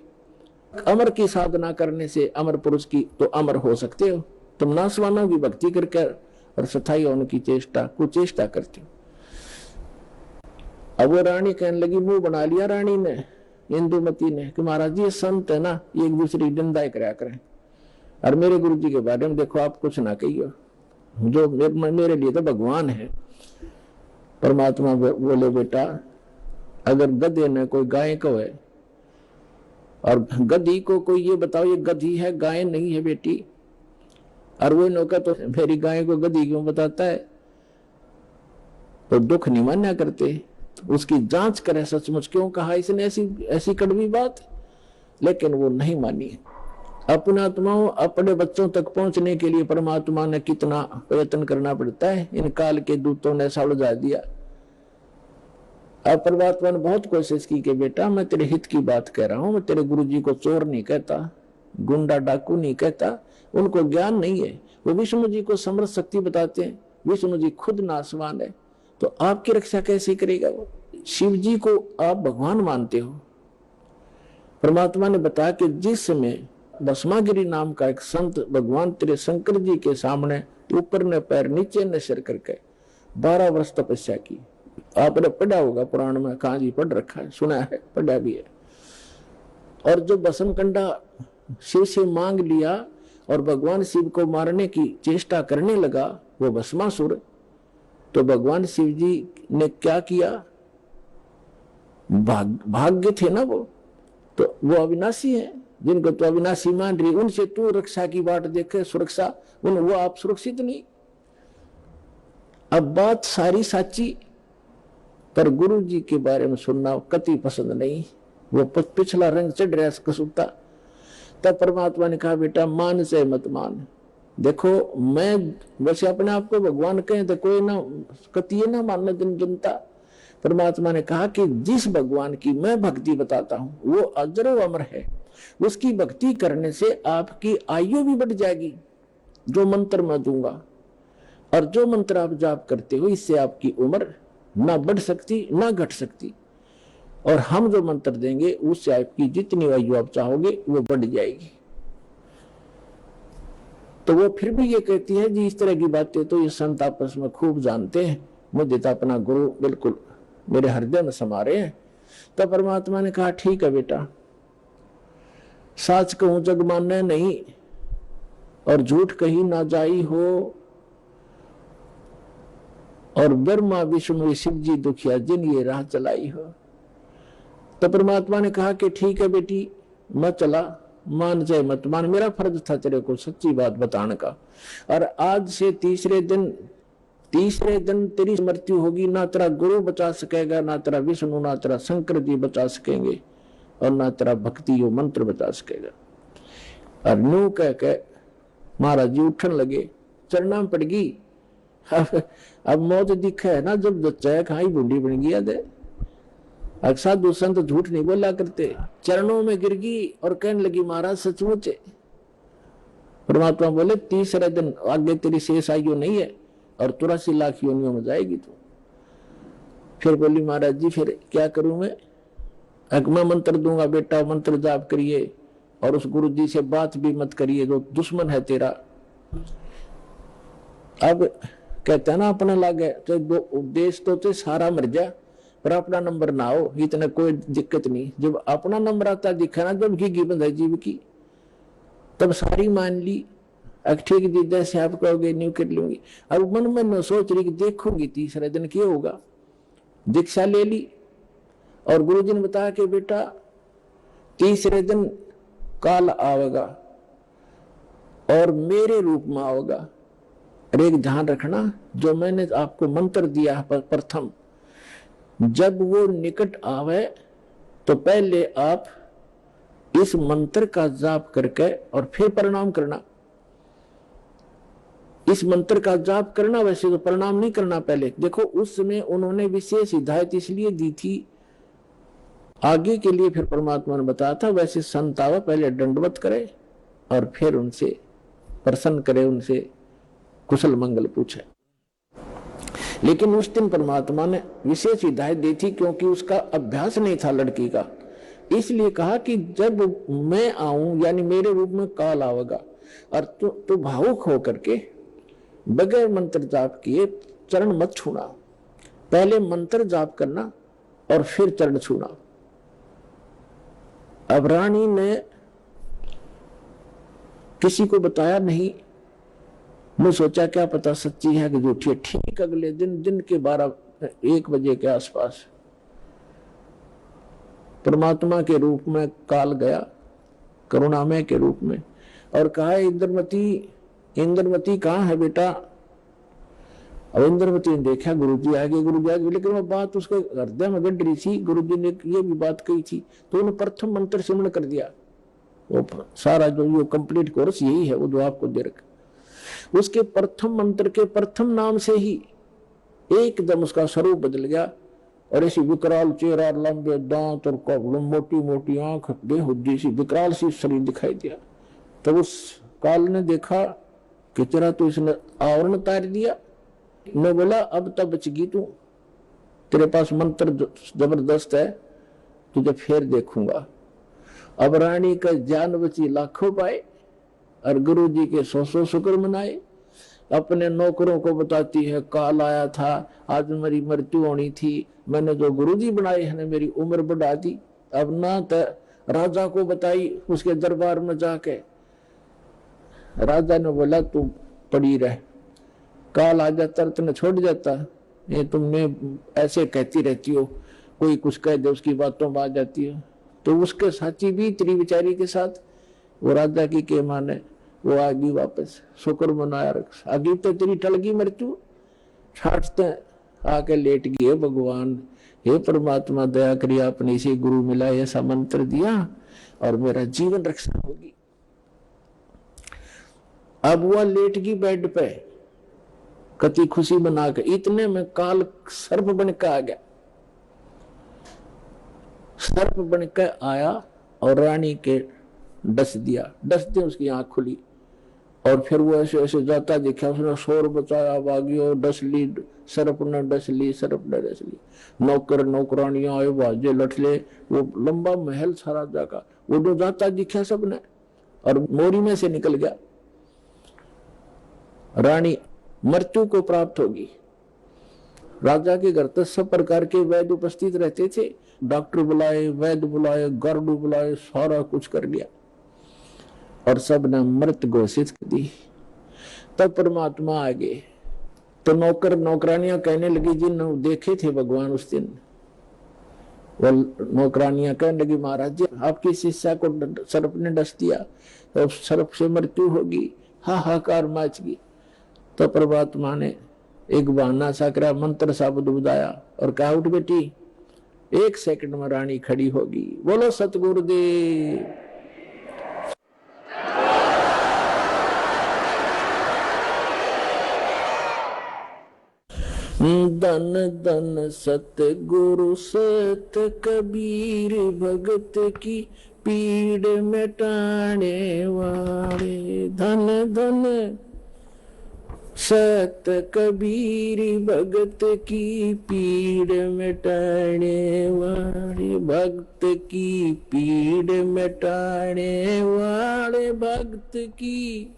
[SPEAKER 2] अमर की साधना करने से अमर पुरुष की तो अमर हो सकते हो। तुम नासवानों की भक्ति करके और सथाई होने की चेष्टा कुचेष्टा करते हो। अब वो रानी कहने लगी, मुंह बना लिया रानी ने, इंदुमती ने, कि महाराज जी ये संत है ना, ये एक दूसरे की निंदा कराया करें, और मेरे गुरु जी के बारे में देखो आप कुछ ना कहियो, जो मेरे लिए तो भगवान है। परमात्मा बोले, बेटा अगर गधे ने कोई गाय को है और गधी को कोई ये बताओ ये गधी है गाय नहीं है बेटी, और वो नौका तो मेरी गाय को गधी क्यों बताता है, तो दुख नहीं मान्या करते, उसकी जांच करे सचमुच क्यों कहा इसने ऐसी कड़वी बात, लेकिन वो नहीं मानी। अपने आत्माओं अपने बच्चों तक पहुंचने के लिए परमात्मा ने कितना प्रयत्न करना पड़ता है, इन काल के दूतों ने ऐसा उलझा दिया। अब परमात्मा ने बहुत कोशिश की कि बेटा मैं तेरे हित की बात कह रहा हूं, मैं तेरे गुरु जी को चोर नहीं कहता, गुंडा डाकू नहीं कहता, उनको ज्ञान नहीं है, वो विष्णु जी को समर्थ शक्ति बताते हैं, विष्णु जी खुद नासवान है, तो आपकी रक्षा कैसे करेगा वो? शिव जी को आप भगवान मानते हो। परमात्मा ने बताया कि जिस समय भस्मागिरी नाम का एक संत भगवान तेरे शंकर जी के सामने ऊपर ने पैर नीचे ने सिर करके 12 वर्ष तपस्या की। आपने पढ़ा होगा पुराण में, कहां जी पढ़ रखा है, सुना है, पढ़ा भी है। और जो भस्म कंडा शिव से मांग लिया और भगवान शिव को मारने की चेष्टा करने लगा वो भस्मासुर, तो भगवान शिव जी ने क्या किया, भाग्य थे ना वो, तो वो अविनाशी है, जिनको तो अविनाशी मान रही, उनसे तू रक्षा की बात देखे, सुरक्षा, वो आप सुरक्षित नहीं। अब बात सारी साची, पर गुरु जी के बारे में सुनना कति पसंद नहीं, वो पिछला रंग चढ़ रहा कसूता। तब परमात्मा ने कहा बेटा मान से मत मान, देखो मैं वैसे अपने आप को भगवान कहें तो कोई ना कतिये ना मानना जनता। परमात्मा ने कहा कि जिस भगवान की मैं भक्ति बताता हूं वो अजर व अमर है, उसकी भक्ति करने से आपकी आयु भी बढ़ जाएगी, जो मंत्र मैं दूंगा, और जो मंत्र आप जाप करते हो इससे आपकी उम्र ना बढ़ सकती ना घट सकती, और हम जो मंत्र देंगे उससे आपकी जितनी आयु आप चाहोगे वो बढ़ जाएगी। तो वो फिर भी ये कहती है जी इस तरह की बातें तो ये संत आपस में खूब जानते हैं, मुझे तो अपना गुरु बिल्कुल मेरे हृदय में समा रहे हैं। तो परमात्मा ने कहा ठीक है बेटा, साच कहूं जग मानने नहीं और झूठ कही ना जाई हो, और ब्रह्मा विष्णु शिव जी दुखिया जिन ये राह चलाई हो। तो परमात्मा ने कहा कि ठीक है बेटी, मत चला, मान चाहे मत मान, मेरा फर्ज था तेरे को सच्ची बात बताने का। और आज से तीसरे दिन तेरी मृत्यु होगी। ना तेरा गुरु बचा सकेगा, ना तेरा विष्णु, ना तेरा शंकर जी बचा सकेंगे, और ना तेरा भक्ति यो मंत्र बचा सकेगा। और न्यू कह के महाराज जी उठन लगे, चरना पड़ गई। अब मौत दिखा है ना, जब बच्चा खाई बूढ़ी बन गया दे। साधु संत झूठ नहीं बोला करते। चरणों में गिर गई और कहने लगी महाराज सचमुच है। परमात्मा बोले तीसरे दिन आगे तेरी शेष आयु नहीं है और 83 लाख योनियों में जाएगी तू। फिर बोली महाराज जी फिर क्या करूं मैं? मैं मंत्र दूंगा बेटा, मंत्र जाप करिए और उस गुरु जी से बात भी मत करिए जो दुश्मन है तेरा। अब कहते ना अपना लागे तो उपदेश तो सारा मर जा पर अपना नंबर ना हो, इतना कोई दिक्कत नहीं। जब अपना नंबर आता दिखा ना, जब घी बंधाई जीव की, तब सारी मान ली। ठीक जी जैसे आप कहोगे न्यू कर लूंगी। अब मन में न सोच रही कि देखूंगी तीसरे दिन क्या होगा। दीक्षा ले ली और गुरु जी ने बताया कि बेटा तीसरे दिन काल आवेगा और मेरे रूप में आवेगा। और एक ध्यान रखना, जो मैंने आपको मंत्र दिया प्रथम, जब वो निकट आवे तो पहले आप इस मंत्र का जाप करके और फिर प्रणाम करना। इस मंत्र का जाप करना, वैसे तो प्रणाम नहीं करना पहले। देखो उस समय उन्होंने विशेष हिदायत इसलिए दी थी आगे के लिए, फिर परमात्मा ने बताया था वैसे संत आवे पहले दंडवत करे और फिर उनसे प्रसन्न करे, उनसे कुशल मंगल पूछे। लेकिन उस दिन परमात्मा ने विशेष हिदायत दी थी क्योंकि उसका अभ्यास नहीं था लड़की का। इसलिए कहा कि जब मैं आऊं यानी मेरे रूप में काल आवेगा और तू भावुक होकर के बगैर मंत्र जाप किए चरण मत छूना। पहले मंत्र जाप करना और फिर चरण छूना। अब रानी ने किसी को बताया नहीं। मैं सोचा क्या पता सच्ची है कि झूठी है। ठीक अगले दिन के 12-1 बजे के आसपास परमात्मा के रूप में काल गया, करुणामय के रूप में, और कहा इंद्रमती कहाँ है बेटा? अब इंद्रमती ने देखा गुरुजी आगे, लेकिन वो बात उसके हृदय में गड़ रही थी। गुरुजी ने ये भी बात कही थी तो उन्होंने प्रथम मंत्र सिमरण कर दिया। वो सारा जो कंप्लीट कोर्स यही है वो जो आपको दे रखा। उसके प्रथम मंत्र के प्रथम नाम से ही एकदम उसका स्वरूप बदल गया और ऐसी विकराल चेहरा, लंबे दांत और मोटी मोटी आंख, बेहुदी सी विकराल सी शरीर दिखाई दिया। तब उस काल ने देखा कि तेरा तो इसने आवरण उतार दिया। मैं बोला अब तब बच गई तू, तेरे पास मंत्र जबरदस्त है, तुझे फिर देखूंगा। अब रानी का जान बची लाखों पाए और गुरु जी के 100 शुक्र मनाए। अपने नौकरों को बताती है काल आया था, आज मेरी मृत्यु होनी थी, मैंने जो गुरु जी बनाए हैं मेरी उम्र बढ़ा दी। अब ना तो राजा को बताई, उसके दरबार में जाके राजा ने बोला तू पड़ी रह, काल आ जाता तुमने छोड़ जाता। ये तुमने ऐसे कहती रहती हो, कोई कुछ कह दे उसकी बातों में आ जाती हो। तो उसके साथी भी तेरी बेचारी के साथ वो राजा की के माने वो आ गई वापस, शुक्र मनाया रख। आगे तो तेरी टल गई मृत्यु, छाटते आके लेट गए भगवान। हे परमात्मा दया करिए, आपने इसे गुरु मिला, ऐसा मंत्र दिया और मेरा जीवन रक्षा होगी। अब वह लेट गई बेड पे कति खुशी मना के। इतने में काल सर्प बन के आ गया। सर्प बन के आया और रानी के डस दिया। डसते उसकी आंख खुली और फिर वो ऐसे ऐसे जाता दिखा। उसने शोर बचाया, भागियो, डस ली सर्प ने, डस ली सर्प ने, डस ली। नौकर नौकरानियां आए, बाजे लठले, वो लंबा महल था राजा का, वो जो जाता दिखा सबने और मोरी में से निकल गया। रानी मृत्यु को प्राप्त होगी। राजा के घर तो सब प्रकार के वैद्य उपस्थित रहते थे, डॉक्टर बुलाए, वैद्य बुलाए, गर्ड बुलाए, सारा कुछ कर लिया और सब ने मृत घोषित कर दी। तब परमात्मा आगे तो नौकर नौकरानियां कहने लगी, जिन देखे थे भगवान उस दिन, वो नौकरानियां कहने लगी, महाराज जी आपकी शिष्या को सर्प ने डस दिया, तो सर्प से मृत्यु होगी। हाहाकार मच गई। तो परमात्मा ने एक बहाना सा करा, मंत्र सा बुदाया और कहा, उठ बेटी, 1 सेकंड में रानी खड़ी होगी। बोलो सतगुरुदेव। धन धन सतगुरु सत कबीर, भगत की पीड़ मिटाने वाले। धन धन सत कबीर, भगत की पीड़ मिटाने वाले। भक्त की पीड़ मिटाने वाले, भक्त की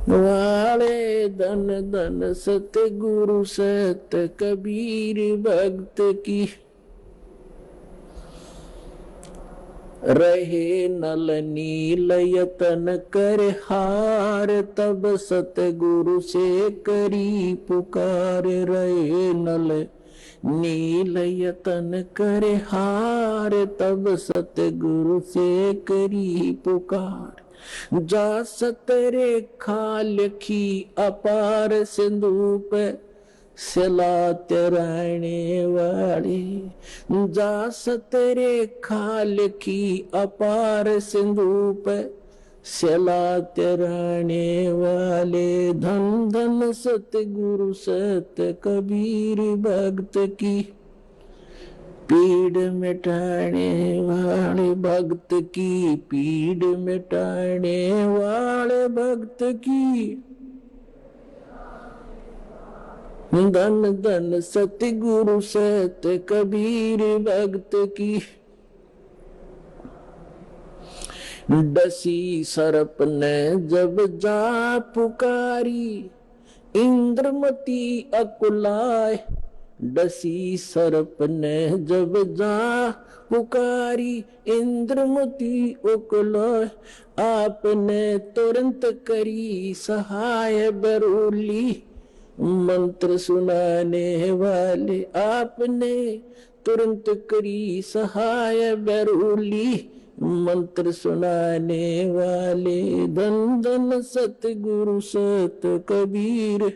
[SPEAKER 2] वाले। धन धन सतगुरु सत कबीर, भक्त की रहे नल नील यतन कर हार, तब सतगुरु से करी पुकार। रहे नल नील यतन कर हार, तब सतगुरु से करी पुकार। जा सतरे खालखी अपार, सिंधु पे सिलात रहने वाले। जा सतरे खालखी अपार, सिंधु पे सिलात रहने वाले। धन धन सतगुरु सत कबीर, भक्त की पीड़ मिटाने वाले। भक्त की पीड़ मिटाने वाले, भक्त की। धन धन सतगुरु सत कबीर, भक्त की। डसी सर्प ने जब जा पुकारी, इंद्रमती अकुलाए। डसी सर्प ने जब जा पुकारी, इंद्रमती अकुलाए। आपने तुरंत करी सहाय बरूली, मंत्र सुनाने वाले। आपने तुरंत करी सहाय बरूली, मंत्र सुनाने वाले। धन धन सतगुरु सत कबीर,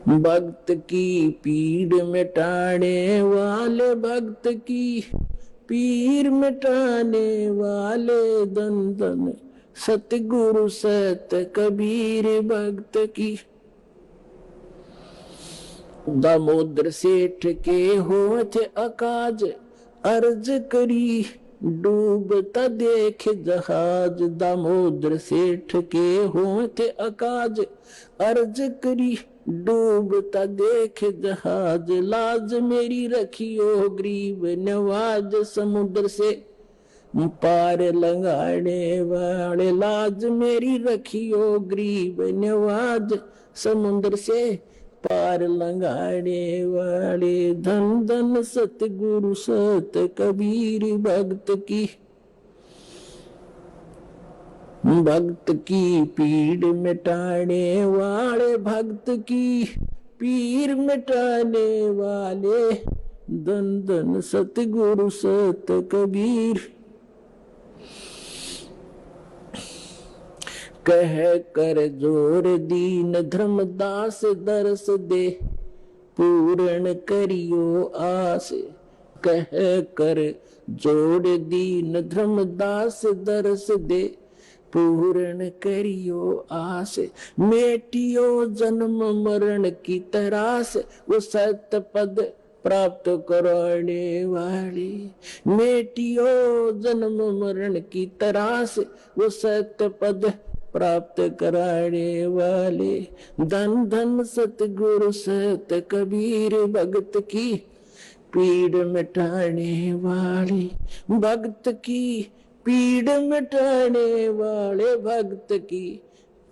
[SPEAKER 2] भक्त की पीड़ मिटाने वाले। भक्त की पीर मिटाने वाले। धन धन सतगुरु सत कबीर, भक्त की। दामोदर सेठ के होठ अकाज, अर्ज करी डूबता देख जहाज। दामोदर सेठ के होठ अकाज, अर्ज करी डूबता देख जहाज। लाज मेरी रखियो गरीब नवाज, समुद्र से पार लंगाने वाले। लाज मेरी रखियो गरीब नवाज, समुद्र से पार लंगाने वाले। धन धन सतगुरु सत कबीर, भक्त की। भक्त की पीड़ मिटाने वाले, भक्त की पीर मिटाने वाले। धन धन सतगुरु सत कबीर। कह कर जोर दीन धर्मदास, दरस दे पूर्ण करियो आस। कह कर जोड़ दीन धर्मदास, दरस दे पूर्ण करियो आस। मेटियो जन्म मरण की तरास, वो सत पद प्राप्त कराने वाली। मेटियो जन्म मरण की तरास, वो सत पद प्राप्त कराने वाले। धन धन सतगुरु सत कबीर, भक्त की पीड़ मिटाने वाले। भक्त की पीड़ मिटाने वाले, भक्त की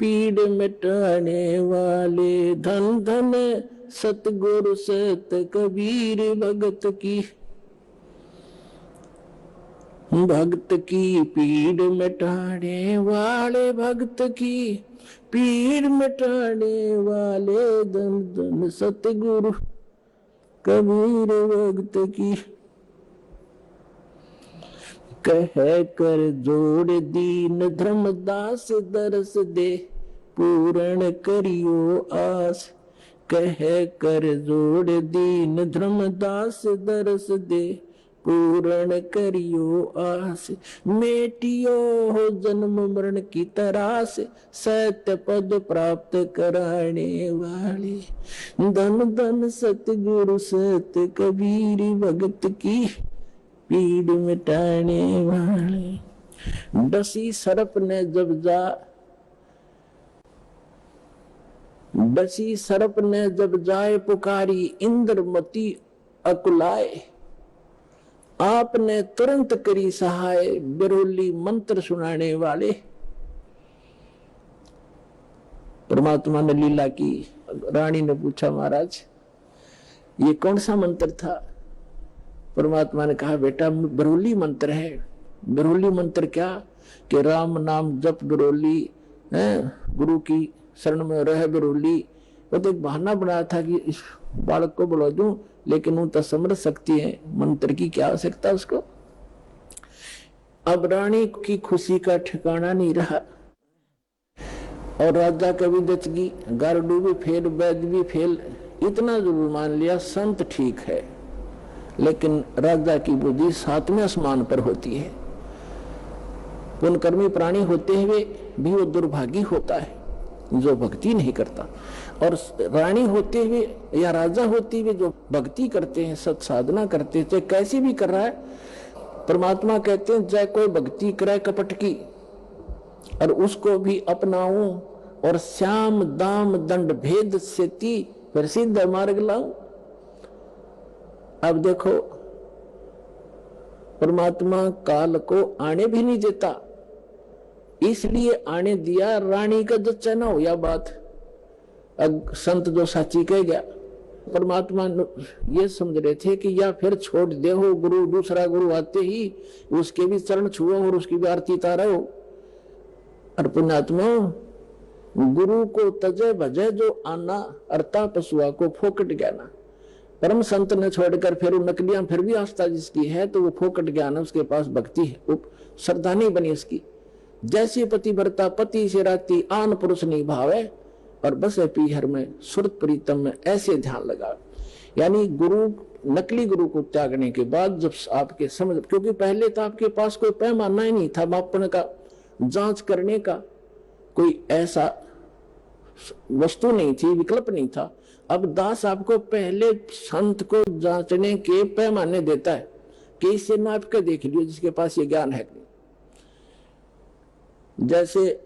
[SPEAKER 2] पीड़ मिटाने वाले। धन धन सतगुरु सत कबीर, भक्त की। भक्त की पीड़ मिटाने वाले, भक्त की पीड़ मिटाने वाले, धन धन सतगुरु कबीर भक्त की। कह कर जोड़ दीन धर्मदास दरस दे, पूर्ण करियो आस। कह कर जोड़ दीन धर्मदास दरस दे, पूर्ण करियो आस। मेटियो हो जन्म मरण की तरास, सत्य पद प्राप्त कराने वाले, धन धन सतगुरु सत कबीर भगत की पीड़ मिटाने वाले। डसी सर्प ने जब जा, डसी सर्प ने जब जाए पुकारी, इंद्रमती अकुलाए। आपने तुरंत करी सहाय, बिरोली मंत्र सुनाने वाले। परमात्मा ने लीला की। रानी ने पूछा, महाराज ये कौन सा मंत्र था? परमात्मा ने कहा, बेटा बिरोली मंत्र है। बिरोली मंत्र क्या? कि राम नाम जप बिरोली, गुरु की शरण में रह बिरोली। वो तो एक बहाना बनाया था कि इस बालक को बुला दूं, लेकिन वो तो समझ सकती है, मंत्र की क्या आवश्यकता उसको। अब रानी की खुशी का ठिकाना नहीं रहा, और राजा का भी दचगी, गारडू भी फेल, वैद्य भी फेल। इतना जरूर मान लिया संत ठीक है, लेकिन राजा की बुद्धि सातवें आसमान पर होती है। पुण्यकर्मी प्राणी होते हुए भी वो दुर्भागी होता है जो भक्ति नहीं करता, और रानी होते हुए या राजा होते हुए जो भक्ति करते हैं, सत साधना करते हैं, चाहे कैसी भी कर रहा है। परमात्मा कहते हैं, चाहे कोई भक्ति करे कपट की और उसको भी अपनाऊं, और श्याम दाम दंड भेद से ती फिर सिद्ध मार्ग लाऊं। अब देखो, परमात्मा काल को आने भी नहीं देता, इसलिए आने दिया रानी का जच्चा ना हो। या बात संत जो साची कह गया, परमात्मा ये समझ रहे थे कि या फिर छोड़ दे हो गुरु, दूसरा गुरु आते ही उसके भी चरण छुओ और उसकी भी आरती तारो। और पुण्यात्मा, गुरु को तजे भजे जो आना, अर्ता पशुआ को फोकट ज्ञाना। परम संत ने छोड़कर फिर नकलियां फिर भी आस्था जिसकी है, तो वो फोकट ज्ञान है, उसके पास भक्ति है, वो श्रद्धा नहीं बनी उसकी। जैसे पति भरता पति से राती, आन पुरुष नहीं भावे, और बस पीहर में सुरत प्रीतम में ऐसे ध्यान लगा। यानी गुरु, नकली गुरु को त्यागने के बाद जब आपके समझ, क्योंकि पहले तो आपके पास कोई पैमाना ही नहीं था मापन का, जांच करने का कोई ऐसा वस्तु नहीं थी, विकल्प नहीं था। अब दास आपको पहले संत को जांचने के पैमाने देता है कि इसे नाप के देख लियो जिसके पास ये ज्ञान है। जैसे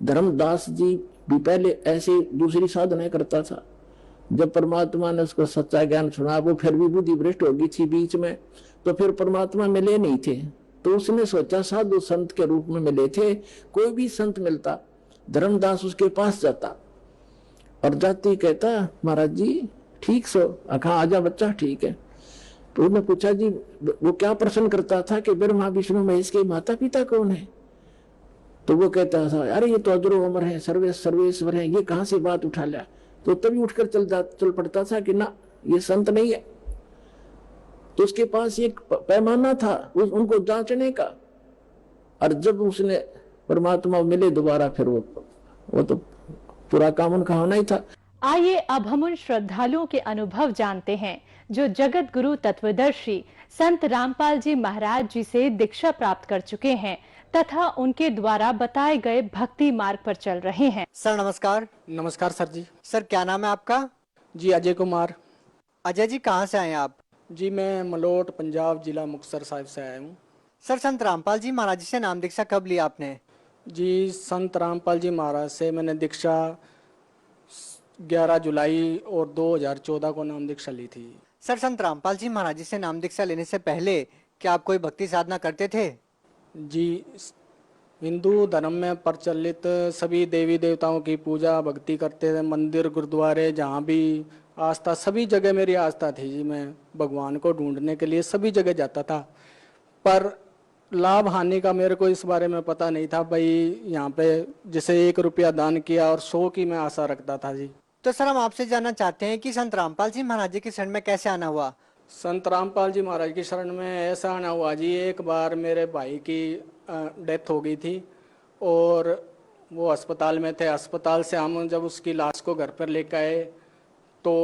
[SPEAKER 2] धर्मदास जी भी पहले ऐसे दूसरी साधना करता था, जब परमात्मा ने उसको सच्चा ज्ञान सुना, वो फिर भी बुद्धि भ्रष्ट हो गई थी बीच में, तो फिर परमात्मा मिले नहीं थे, तो उसने सोचा साधु संत के रूप में मिले थे। कोई भी संत मिलता, धर्मदास उसके पास जाता और जाती कहता, महाराज जी ठीक सो? आखा आजा बच्चा, ठीक है। तो उसने पूछा, जी वो क्या प्रश्न करता था कि ब्रह्मा विष्णु महेश के माता पिता कौन है? तो वो कहता था, अरे ये तो अजरो अमर है, सर्वेश्वर है, ये कहां से बात उठा लिया? तो तभी उठकर चल पड़ता था कि ना, ये संत नहीं है। तो उसके पास एक पैमाना था उनको जांचने का, और जब उसने परमात्मा मिले दोबारा, फिर वो तो पूरा काम उनका होना ही था।
[SPEAKER 3] आइए अब हम उन श्रद्धालुओं के अनुभव जानते हैं जो जगत गुरु तत्वदर्शी संत रामपाल जी महाराज जी से दीक्षा प्राप्त कर चुके हैं तथा उनके द्वारा बताए गए भक्ति मार्ग पर चल रहे हैं।
[SPEAKER 4] सर नमस्कार।
[SPEAKER 5] नमस्कार सर जी।
[SPEAKER 4] सर क्या नाम है आपका?
[SPEAKER 5] जी अजय कुमार।
[SPEAKER 4] अजय जी कहाँ से आए हैं आप?
[SPEAKER 5] जी मैं मलोट पंजाब जिला मुक्तसर साहिब से आया हूँ।
[SPEAKER 4] सर संत रामपाल जी महाराज जी से नाम दीक्षा कब ली आपने?
[SPEAKER 5] जी संत रामपाल जी महाराज से मैंने दीक्षा 11 जुलाई और 2014 को नाम दीक्षा ली थी।
[SPEAKER 4] सर संत रामपाल जी महाराज जी से नाम दीक्षा लेने से पहले क्या आप कोई भक्ति साधना करते थे?
[SPEAKER 5] जी हिंदू धर्म में प्रचलित सभी देवी देवताओं की पूजा भक्ति करते थे, मंदिर गुरुद्वारे जहाँ भी आस्था, सभी जगह मेरी आस्था थी जी। मैं भगवान को ढूंढने के लिए सभी जगह जाता था, पर लाभ हानि का मेरे को इस बारे में पता नहीं था भाई। यहाँ पे जैसे 1 रुपया दान किया और 100 की मैं आशा रखता था जी।
[SPEAKER 4] तो सर हम आपसे जानना चाहते हैं कि संत रामपाल जी महाराज जी की शरण में कैसे आना हुआ।
[SPEAKER 5] संत रामपाल जी महाराज की शरण में ऐसा आना हुआ जी, एक बार मेरे भाई की डेथ हो गई थी और वो अस्पताल में थे। अस्पताल से हम जब उसकी लाश को घर पर लेकर आए तो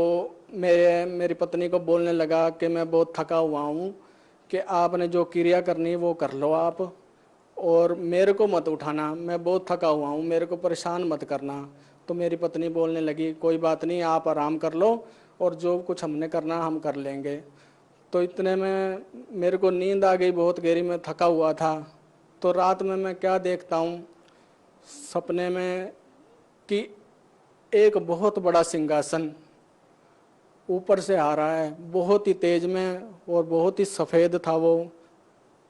[SPEAKER 5] मेरी पत्नी को बोलने लगा कि मैं बहुत थका हुआ हूँ, कि आपने जो क्रिया करनी है वो कर लो आप, और मेरे को मत उठाना, मैं बहुत थका हुआ हूँ, मेरे को परेशान मत करना। तो मेरी पत्नी बोलने लगी कोई बात नहीं, आप आराम कर लो और जो कुछ हमने करना हम कर लेंगे। तो इतने में मेरे को नींद आ गई बहुत गहरी, मैं थका हुआ था। तो रात में मैं क्या देखता हूँ सपने में कि एक बहुत बड़ा सिंहासन ऊपर से आ रहा है, बहुत ही तेज में और बहुत ही सफ़ेद था वो।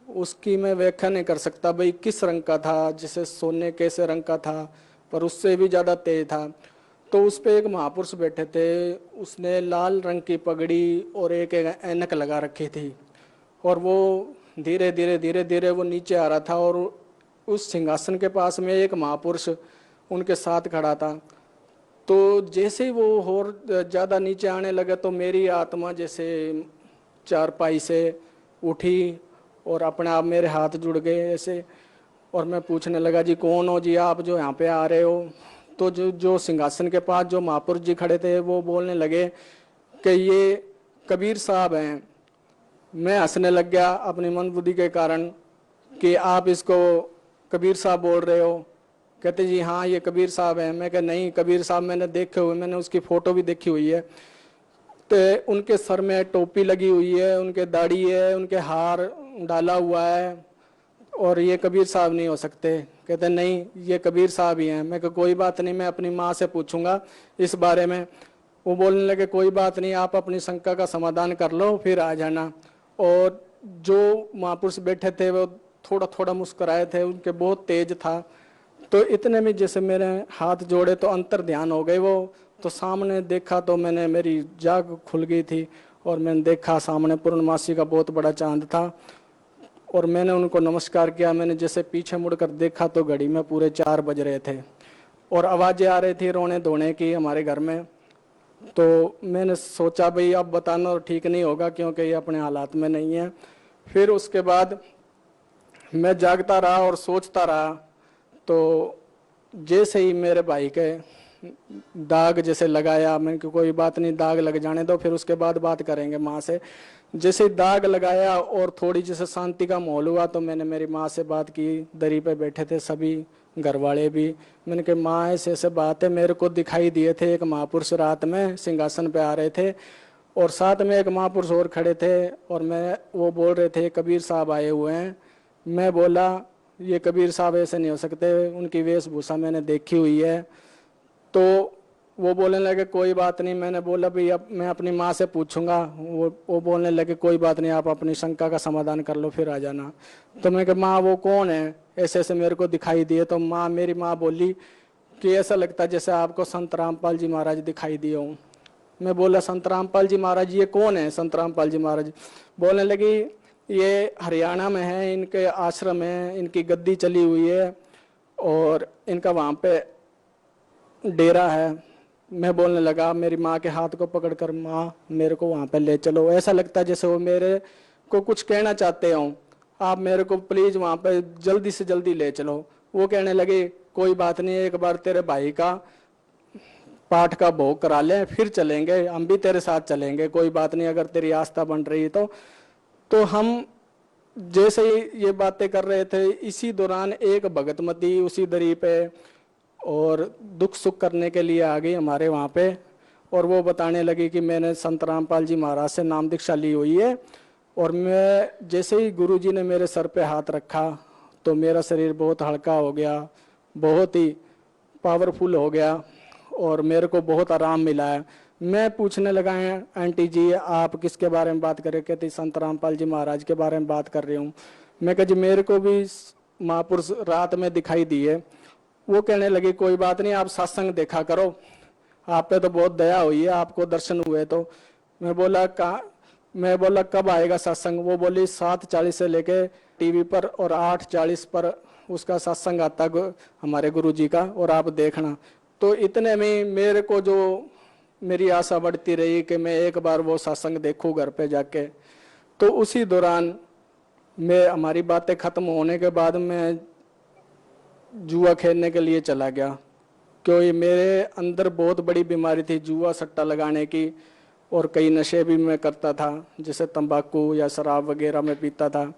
[SPEAKER 5] उसकी मैं व्याख्या नहीं कर सकता भाई किस रंग का था, जैसे सोने कैसे रंग का था, पर उससे भी ज़्यादा तेज था। तो उस पे एक महापुरुष बैठे थे, उसने लाल रंग की पगड़ी और एक ऐनक लगा रखी थी, और वो धीरे धीरे धीरे धीरे वो नीचे आ रहा था। और उस सिंहासन के पास में एक महापुरुष उनके साथ खड़ा था। तो जैसे ही वो और ज़्यादा नीचे आने लगे तो मेरी आत्मा जैसे चारपाई से उठी और अपने आप मेरे हाथ जुड़ गए ऐसे, और मैं पूछने लगा जी कौन हो जी आप जो यहाँ पे आ रहे हो। तो जो सिंहासन के पास जो महापुरुष जी खड़े थे वो बोलने लगे कि ये कबीर साहब हैं। मैं हंसने लग गया अपनी मन बुद्धि के कारण कि आप इसको कबीर साहब बोल रहे हो। कहते जी हाँ ये कबीर साहब हैं। मैं कहा नहीं, कबीर साहब मैंने देखे हुए, मैंने उसकी फ़ोटो भी देखी हुई है। तो उनके सर में टोपी लगी हुई है, उनके दाढ़ी है, उनके हार डाला हुआ है, और ये कबीर साहब नहीं हो सकते। कहते नहीं ये कबीर साहब ही हैं। मैं कहा कोई बात नहीं, मैं अपनी माँ से पूछूंगा इस बारे में। वो बोलने लगे कोई बात नहीं, आप अपनी शंका का समाधान कर लो फिर आ जाना। और जो महापुरुष बैठे थे वो थोड़ा थोड़ा मुस्कुराए थे, उनके बहुत तेज था। तो इतने में जैसे मेरे हाथ जोड़े तो अंतर ध्यान हो गए वो। तो सामने देखा तो मैंने, मेरी जाग खुल गई थी और मैंने देखा सामने पूर्णमासी का बहुत बड़ा चांद था। और मैंने उनको नमस्कार किया। मैंने जैसे पीछे मुड़कर देखा तो घड़ी में पूरे 4 बज रहे थे और आवाज़ें आ रही थी रोने धोने की हमारे घर में। तो मैंने सोचा भाई अब बताना ठीक नहीं होगा क्योंकि ये अपने हालात में नहीं है। फिर उसके बाद मैं जागता रहा और सोचता रहा। तो जैसे ही मेरे भाई के दाग जैसे लगाया, मैंने कहा कोई बात नहीं दाग लग जाने दो फिर उसके बाद बात करेंगे माँ से। जैसे दाग लगाया और थोड़ी जैसे शांति का माहौल हुआ तो मैंने मेरी माँ से बात की। दरी पे बैठे थे सभी घर वाले भी। मैंने कहा माँ ऐसे ऐसे बात है, मेरे को दिखाई दिए थे एक महापुरुष रात में सिंहासन पे आ रहे थे और साथ में एक महापुरुष और खड़े थे, और वो बोल रहे थे कबीर साहब आए हुए हैं। मैं बोला ये कबीर साहब ऐसे नहीं हो सकते, उनकी वेशभूषा मैंने देखी हुई है। तो वो बोलने लगे कोई बात नहीं। मैंने बोला भाई अब मैं अपनी माँ से पूछूंगा। वो बोलने लगे कोई बात नहीं, आप अपनी शंका का समाधान कर लो फिर आ जाना। तो मैं कहा माँ वो कौन है, ऐसे ऐसे मेरे को दिखाई दिए। तो मेरी माँ बोली कि ऐसा लगता जैसे आपको संत रामपाल जी महाराज दिखाई दिए हों। मैं बोला संत रामपाल जी महाराज ये कौन है संत रामपाल जी महाराज। बोलने लगी ये हरियाणा में है, इनके आश्रम है, इनकी गद्दी चली हुई है और इनका वहाँ पे डेरा है। मैं बोलने लगा मेरी माँ के हाथ को पकड़कर माँ मेरे को वहाँ पे ले चलो। ऐसा लगता है जैसे वो मेरे को कुछ कहना चाहते हो, आप मेरे को प्लीज वहाँ पे जल्दी से जल्दी ले चलो। वो कहने लगे कोई बात नहीं, एक बार तेरे भाई का पाठ का भोग करा लें फिर चलेंगे, हम भी तेरे साथ चलेंगे, कोई बात नहीं अगर तेरी आस्था बन रही तो हम जैसे ही ये बातें कर रहे थे इसी दौरान एक भगतमती उसी दरी पे और दुख सुख करने के लिए आ गई हमारे वहाँ पे। और वो बताने लगी कि मैंने संत रामपाल जी महाराज से नाम दीक्षा ली हुई है। और मैं जैसे ही गुरुजी ने मेरे सर पे हाथ रखा तो मेरा शरीर बहुत हल्का हो गया, बहुत ही पावरफुल हो गया और मेरे को बहुत आराम मिला है। मैं पूछने लगा आंटी जी आप किसके बारे में बात कर रहे? कहती संत रामपाल जी महाराज के बारे में बात कर रही हूँ। मैं कहा जी मेरे को भी महापुरुष रात में दिखाई दिए। वो कहने लगी कोई बात नहीं, आप सत्संग देखा करो, आप पे तो बहुत दया हुई है, आपको दर्शन हुए। तो मैं बोला कहाँ? मैं बोला कब आएगा सत्संग? वो बोली 7:40 से लेके टीवी पर और 8:40 पर उसका सत्संग आता हमारे गुरुजी का, और आप देखना। तो इतने में मेरे को जो मेरी आशा बढ़ती रही कि मैं एक बार वो सत्संग देखूं घर पे जाके। तो उसी दौरान मैं हमारी बातें खत्म होने के बाद मैं जुआ खेलने के लिए चला गया, क्योंकि मेरे अंदर बहुत बड़ी बीमारी थी जुआ सट्टा लगाने की, और कई नशे भी मैं करता था, जैसे तंबाकू या शराब वगैरह मैं पीता था।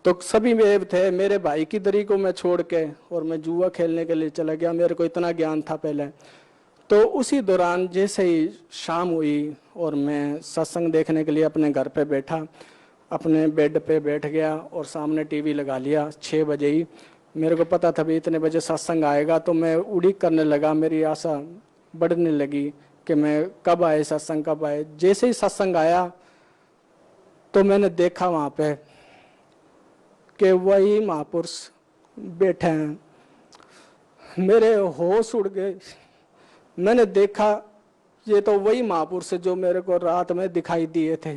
[SPEAKER 5] तो सभी में थे। मेरे भाई की दरी को मैं छोड़ के और मैं जुआ खेलने के लिए चला गया। मेरे को इतना ज्ञान था पहले। तो उसी दौरान जैसे ही शाम हुई और मैं सत्संग देखने के लिए अपने घर पे बैठा, अपने बेड पे बैठ गया और सामने टीवी लगा लिया। 6 बजे ही मेरे को पता था भी इतने बजे सत्संग आएगा, तो मैं उड़ीक करने लगा। मेरी आशा बढ़ने लगी कि मैं कब आए सत्संग, कब आए। जैसे ही सत्संग आया तो मैंने देखा वहाँ पे कि वही महापुरुष बैठे हैं। मेरे होश उड़ गए। मैंने देखा ये तो वही महापुरुष है जो मेरे को रात में दिखाई दिए थे।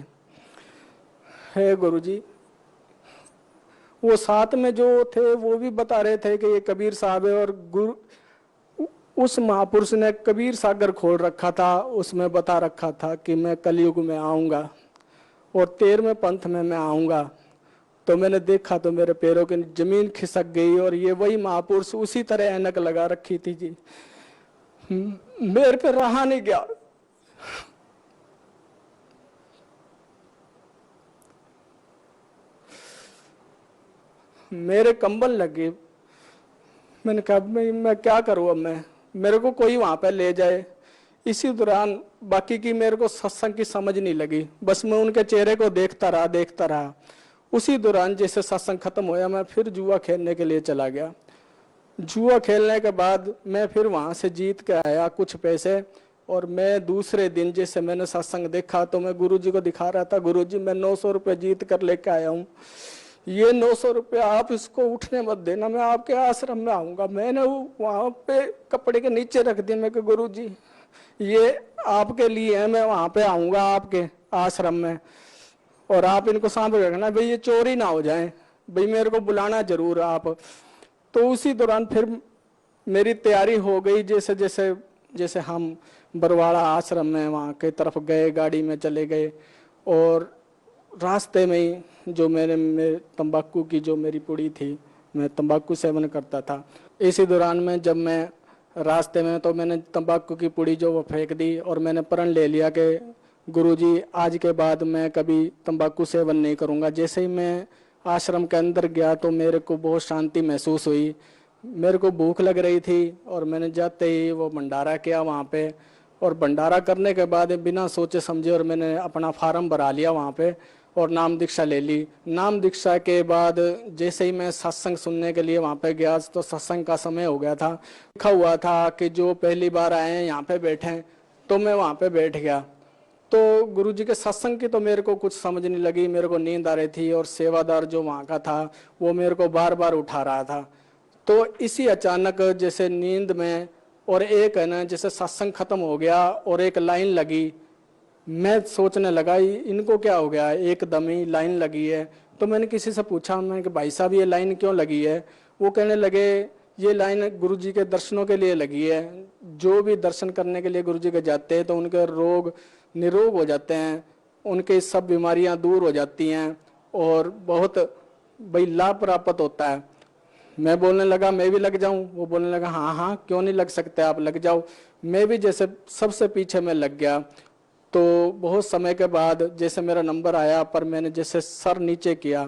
[SPEAKER 5] हे गुरुजी, वो साथ में जो थे वो भी बता रहे थे कि ये कबीर साहब है, और गुरु उस महापुरुष ने कबीर सागर खोल रखा था। उसमें बता रखा था कि मैं कलयुग में आऊंगा और 13वें पंथ में मैं आऊंगा। तो मैंने देखा तो मेरे पैरों की जमीन खिसक गई, और ये वही महापुरुष उसी तरह ऐनक लगा रखी थी जी। मेरे पे रहा नहीं गया। मेरे कंबल लगे। मैंने कहा मैं क्या करूं अब, मैं मेरे को कोई वहां पे ले जाए। इसी दौरान बाकी की मेरे को सत्संग की समझ नहीं लगी, बस मैं उनके चेहरे को देखता रहा। उसी दौरान जैसे सत्संग खत्म होया मैं फिर जुआ खेलने के लिए चला गया। जुआ खेलने के बाद मैं फिर वहां से जीत के आया कुछ पैसे, और मैं दूसरे दिन जैसे मैंने सत्संग देखा तो मैं गुरुजी को दिखा रहा था, गुरुजी मैं 900 रुपये जीत कर लेके आया हूँ, ये 900 रुपये आप इसको उठने मत देना, मैं आपके आश्रम में आऊंगा। मैंने वहां पे कपड़े के नीचे रख दिया। मैं गुरुजी ये आपके लिए है, मैं वहां पे आऊंगा आपके आश्रम में, और आप इनको सांभ रखना भाई, ये चोरी ना हो जाए भाई, मेरे को बुलाना जरूर आप। तो उसी दौरान फिर मेरी तैयारी हो गई। जैसे हम बरवाड़ा आश्रम में वहाँ के तरफ गए, गाड़ी में चले गए, और रास्ते में ही जो मेरे तंबाकू की जो मेरी पुड़ी थी, मैं तंबाकू सेवन करता था। इसी दौरान में जब मैं रास्ते में, तो मैंने तंबाकू की पुड़ी जो वो फेंक दी, और मैंने प्रण ले लिया कि गुरुजी आज के बाद मैं कभी तंबाकू सेवन नहीं करूँगा। जैसे ही मैं आश्रम के अंदर गया तो मेरे को बहुत शांति महसूस हुई। मेरे को भूख लग रही थी, और मैंने जाते ही वो भंडारा किया वहाँ पे, और भंडारा करने के बाद बिना सोचे समझे और मैंने अपना फार्म भरा लिया वहाँ पे, और नाम दीक्षा ले ली। नाम दीक्षा के बाद जैसे ही मैं सत्संग सुनने के लिए वहाँ पे गया तो सत्संग का समय हो गया था। लिखा हुआ था कि जो पहली बार आए हैं यहाँ पे बैठें, तो मैं वहाँ पे बैठ गया। तो गुरुजी के सत्संग की तो मेरे को कुछ समझ नहीं लगी, मेरे को नींद आ रही थी, और सेवादार जो वहाँ का था वो मेरे को बार बार उठा रहा था। तो इसी अचानक जैसे नींद में, और एक है ना जैसे सत्संग खत्म हो गया और एक लाइन लगी, मैं सोचने लगा इनको क्या हो गया, एकदम ही लाइन लगी है। तो मैंने किसी से पूछा, मैंने कि भाई साहब ये लाइन क्यों लगी है? वो कहने लगे ये लाइन गुरुजी के दर्शनों के लिए लगी है। जो भी दर्शन करने के लिए गुरुजी के जाते हैं तो उनके रोग निरोग हो जाते हैं, उनके सब बीमारियां दूर हो जाती हैं, और बहुत भाई लाभ प्राप्त होता है। मैं बोलने लगा मैं भी लग जाऊं? वो बोलने लगा हाँ हाँ क्यों नहीं लग सकते आप, लग जाओ। मैं भी जैसे सबसे पीछे में लग गया। तो बहुत समय के बाद जैसे मेरा नंबर आया, पर मैंने जैसे सर नीचे किया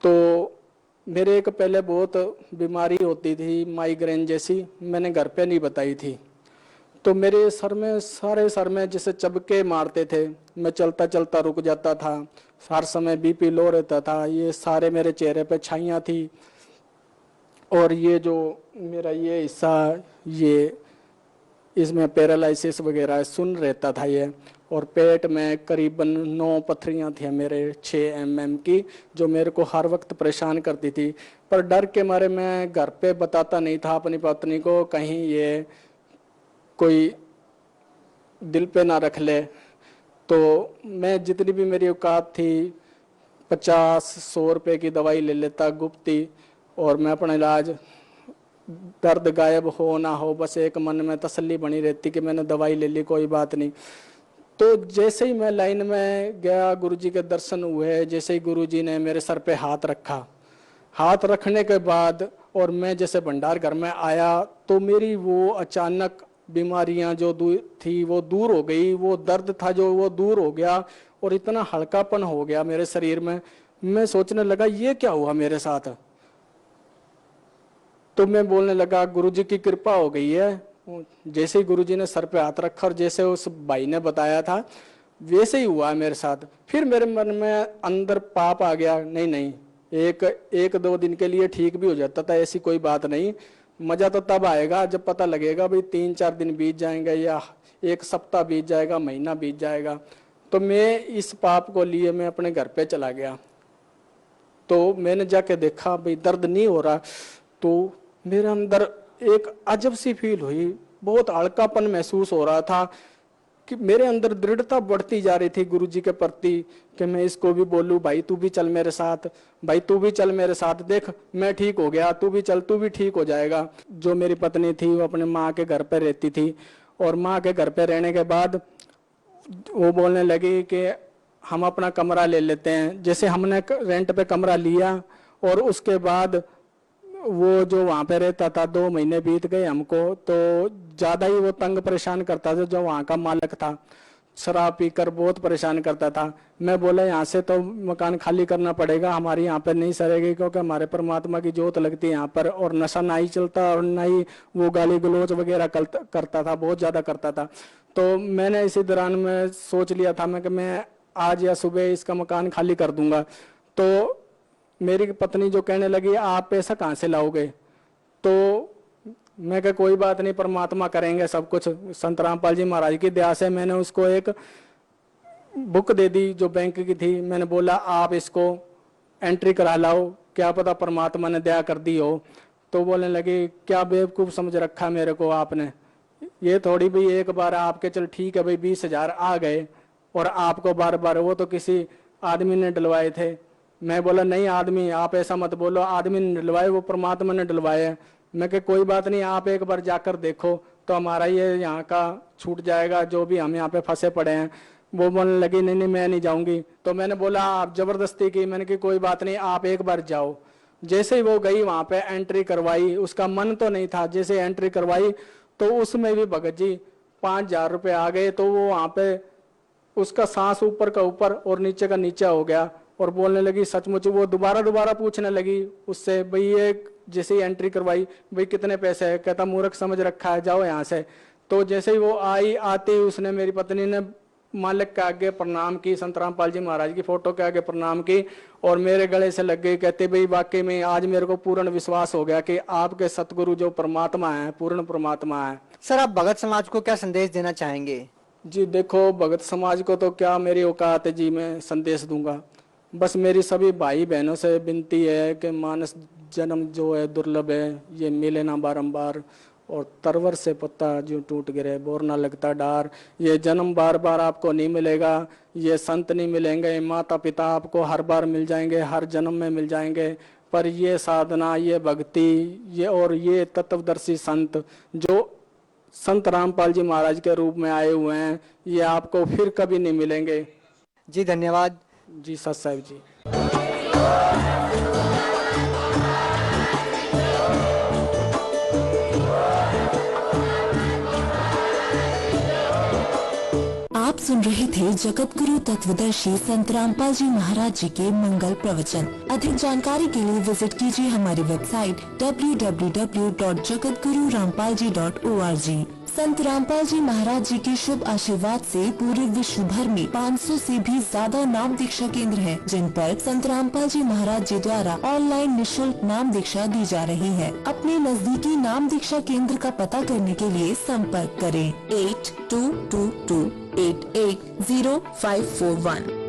[SPEAKER 5] तो मेरे एक पहले बहुत बीमारी होती थी माइग्रेन जैसी, मैंने घर पे नहीं बताई थी। तो मेरे सर में, सारे सर में जैसे चबके मारते थे, मैं चलता चलता रुक जाता था, हर समय बीपी लो रहता था, ये सारे मेरे चेहरे पे छाइयाँ थी, और ये जो मेरा ये हिस्सा, ये इसमें पैरालिसिस वगैरह सुन रहता था ये, और पेट में करीबन 9 पथरियां थी मेरे 6 mm की, जो मेरे को हर वक्त परेशान करती थी। पर डर के मारे मैं घर पे बताता नहीं था अपनी पत्नी को, कहीं ये कोई दिल पे ना रख ले। तो मैं जितनी भी मेरी औकात थी 50-100 रुपए की दवाई ले लेता गुप्ती, और मैं अपना इलाज, दर्द गायब हो ना हो बस एक मन में तसल्ली बनी रहती कि मैंने दवाई ले ली, कोई बात नहीं। तो जैसे ही मैं लाइन में गया, गुरुजी के दर्शन हुए, जैसे ही गुरुजी ने मेरे सर पे हाथ रखा, हाथ रखने के बाद और मैं जैसे भंडार घर में आया, तो मेरी वो अचानक बीमारियां जो थी वो दूर हो गई, वो दर्द था जो वो दूर हो गया, और इतना हल्कापन हो गया मेरे शरीर में। मैं सोचने लगा ये क्या हुआ मेरे साथ। तो मैं बोलने लगा गुरुजी की कृपा हो गई है। जैसे ही गुरुजी ने सर पे हाथ रखा और जैसे उस भाई ने बताया था वैसे ही हुआ मेरे साथ। फिर मेरे मन में अंदर पाप आ गया, नहीं नहीं, एक दो दिन के लिए ठीक भी हो जाता था, ऐसी कोई बात नहीं। मजा तो तब आएगा जब पता लगेगा भाई 3-4 दिन बीत जाएंगे या एक सप्ताह बीत जाएगा, महीना बीत जाएगा। तो मैं इस पाप को लिए मैं अपने घर पे चला गया। तो मैंने जाके देखा भाई दर्द नहीं हो रहा, तो मेरे अंदर एक अजब सी फील हुई, बहुत हल्कापन महसूस हो रहा था कि मेरे अंदर दृढ़ता बढ़ती जा रही थी गुरुजी के प्रति कि मैं इसको भी बोलूं भाई तू भी चल मेरे साथ, भाई तू भी चल मेरे साथ, देख मैं ठीक हो गया, तू भी चल, तू भी ठीक हो जाएगा। जो मेरी पत्नी थी वो अपने माँ के घर पे रहती थी, और माँ के घर पे रहने के बाद वो बोलने लगी कि हम अपना कमरा ले लेते हैं। जैसे हमने रेंट पे कमरा लिया और उसके बाद वो जो वहाँ पे रहता था 2 महीने बीत गए हमको, तो ज्यादा ही वो तंग परेशान करता था। जो वहाँ का मालिक था शराब पीकर बहुत परेशान करता था। मैं बोला यहाँ से तो मकान खाली करना पड़ेगा, हमारी यहाँ पे नहीं सरेगी, क्योंकि हमारे परमात्मा की जोत लगती है यहाँ पर, और नशा ना ही चलता और ना ही वो गाली गलौज वगैरह करता था, बहुत ज्यादा करता था। तो मैंने इसी दौरान में सोच लिया था मैं कि मैं आज या सुबह इसका मकान खाली कर दूंगा। तो मेरी पत्नी जो कहने लगी आप पैसा कहाँ से लाओगे, तो मैं कहा कोई बात नहीं, परमात्मा करेंगे सब कुछ। संत रामपाल जी महाराज की दया से मैंने उसको एक बुक दे दी जो बैंक की थी। मैंने बोला आप इसको एंट्री करा लाओ, क्या पता परमात्मा ने दया कर दी हो। तो बोलने लगी क्या बेवकूफ़ समझ रखा मेरे को आपने, ये थोड़ी भी एक बार आपके चल ठीक है भाई 20,000 आ गए और आपको बार बार, वो तो किसी आदमी ने डलवाए थे। मैं बोला नहीं आदमी, आप ऐसा मत बोलो, आदमी ने डलवाए, वो परमात्मा ने डलवाए हैं। मैं कहा कोई बात नहीं, आप एक बार जाकर देखो तो हमारा ये यहाँ का छूट जाएगा, जो भी हम यहाँ पे फंसे पड़े हैं। वो बोलने लगी नहीं नहीं मैं नहीं जाऊंगी। तो मैंने बोला आप जबरदस्ती की, मैंने कहा कोई बात नहीं आप एक बार जाओ। जैसे ही वो गई वहां पे एंट्री करवाई, उसका मन तो नहीं था, जैसे एंट्री करवाई तो उसमें भी भगत जी 5,000 रुपये आ गए। तो वो वहां पे उसका सांस ऊपर का ऊपर और नीचे का नीचे हो गया, और बोलने लगी सचमुच। वो दोबारा पूछने लगी उससे भाई ये जैसे ही एंट्री करवाई भाई कितने पैसे है, कहता मूर्ख समझ रखा है जाओ यहाँ से। तो जैसे ही वो आती उसने मेरी पत्नी ने मालिक के आगे प्रणाम की, संत रामपाल जी महाराज की फोटो के आगे प्रणाम की और मेरे गले से लग गई। कहते भाई वाकई में आज मेरे को पूर्ण विश्वास हो गया कि आपके सतगुरु जो परमात्मा है पूर्ण परमात्मा है।
[SPEAKER 4] सर आप भगत समाज को क्या संदेश देना चाहेंगे?
[SPEAKER 5] जी देखो भगत समाज को तो क्या मेरी औकात है जी, मैं संदेश दूंगा। बस मेरी सभी भाई बहनों से विनती है कि मानस जन्म जो है दुर्लभ है, ये मिले ना बारंबार, और तरवर से पत्ता जो टूट गिरे बोर ना लगता डार। ये जन्म बार बार आपको नहीं मिलेगा, ये संत नहीं मिलेंगे, माता पिता आपको हर बार मिल जाएंगे, हर जन्म में मिल जाएंगे, पर ये साधना, ये भक्ति, ये और ये तत्वदर्शी संत जो संत रामपाल जी महाराज के रूप में आए हुए हैं, ये आपको फिर कभी नहीं मिलेंगे।
[SPEAKER 4] जी धन्यवाद।
[SPEAKER 5] जी सत साहिब जी।
[SPEAKER 6] आप सुन रहे थे जगत गुरु तत्वदर्शी संत रामपाल जी महाराज जी के मंगल प्रवचन। अधिक जानकारी के लिए विजिट कीजिए हमारी वेबसाइट www.jagatgururampalji.org। संत रामपाल जी महाराज जी के शुभ आशीर्वाद से पूरे विश्व भर में 500 से भी ज्यादा नाम दीक्षा केंद्र हैं, जिन पर संत रामपाल जी महाराज जी द्वारा ऑनलाइन निःशुल्क नाम दीक्षा दी जा रही है। अपने नजदीकी नाम दीक्षा केंद्र का पता करने के लिए संपर्क करें 8222880541।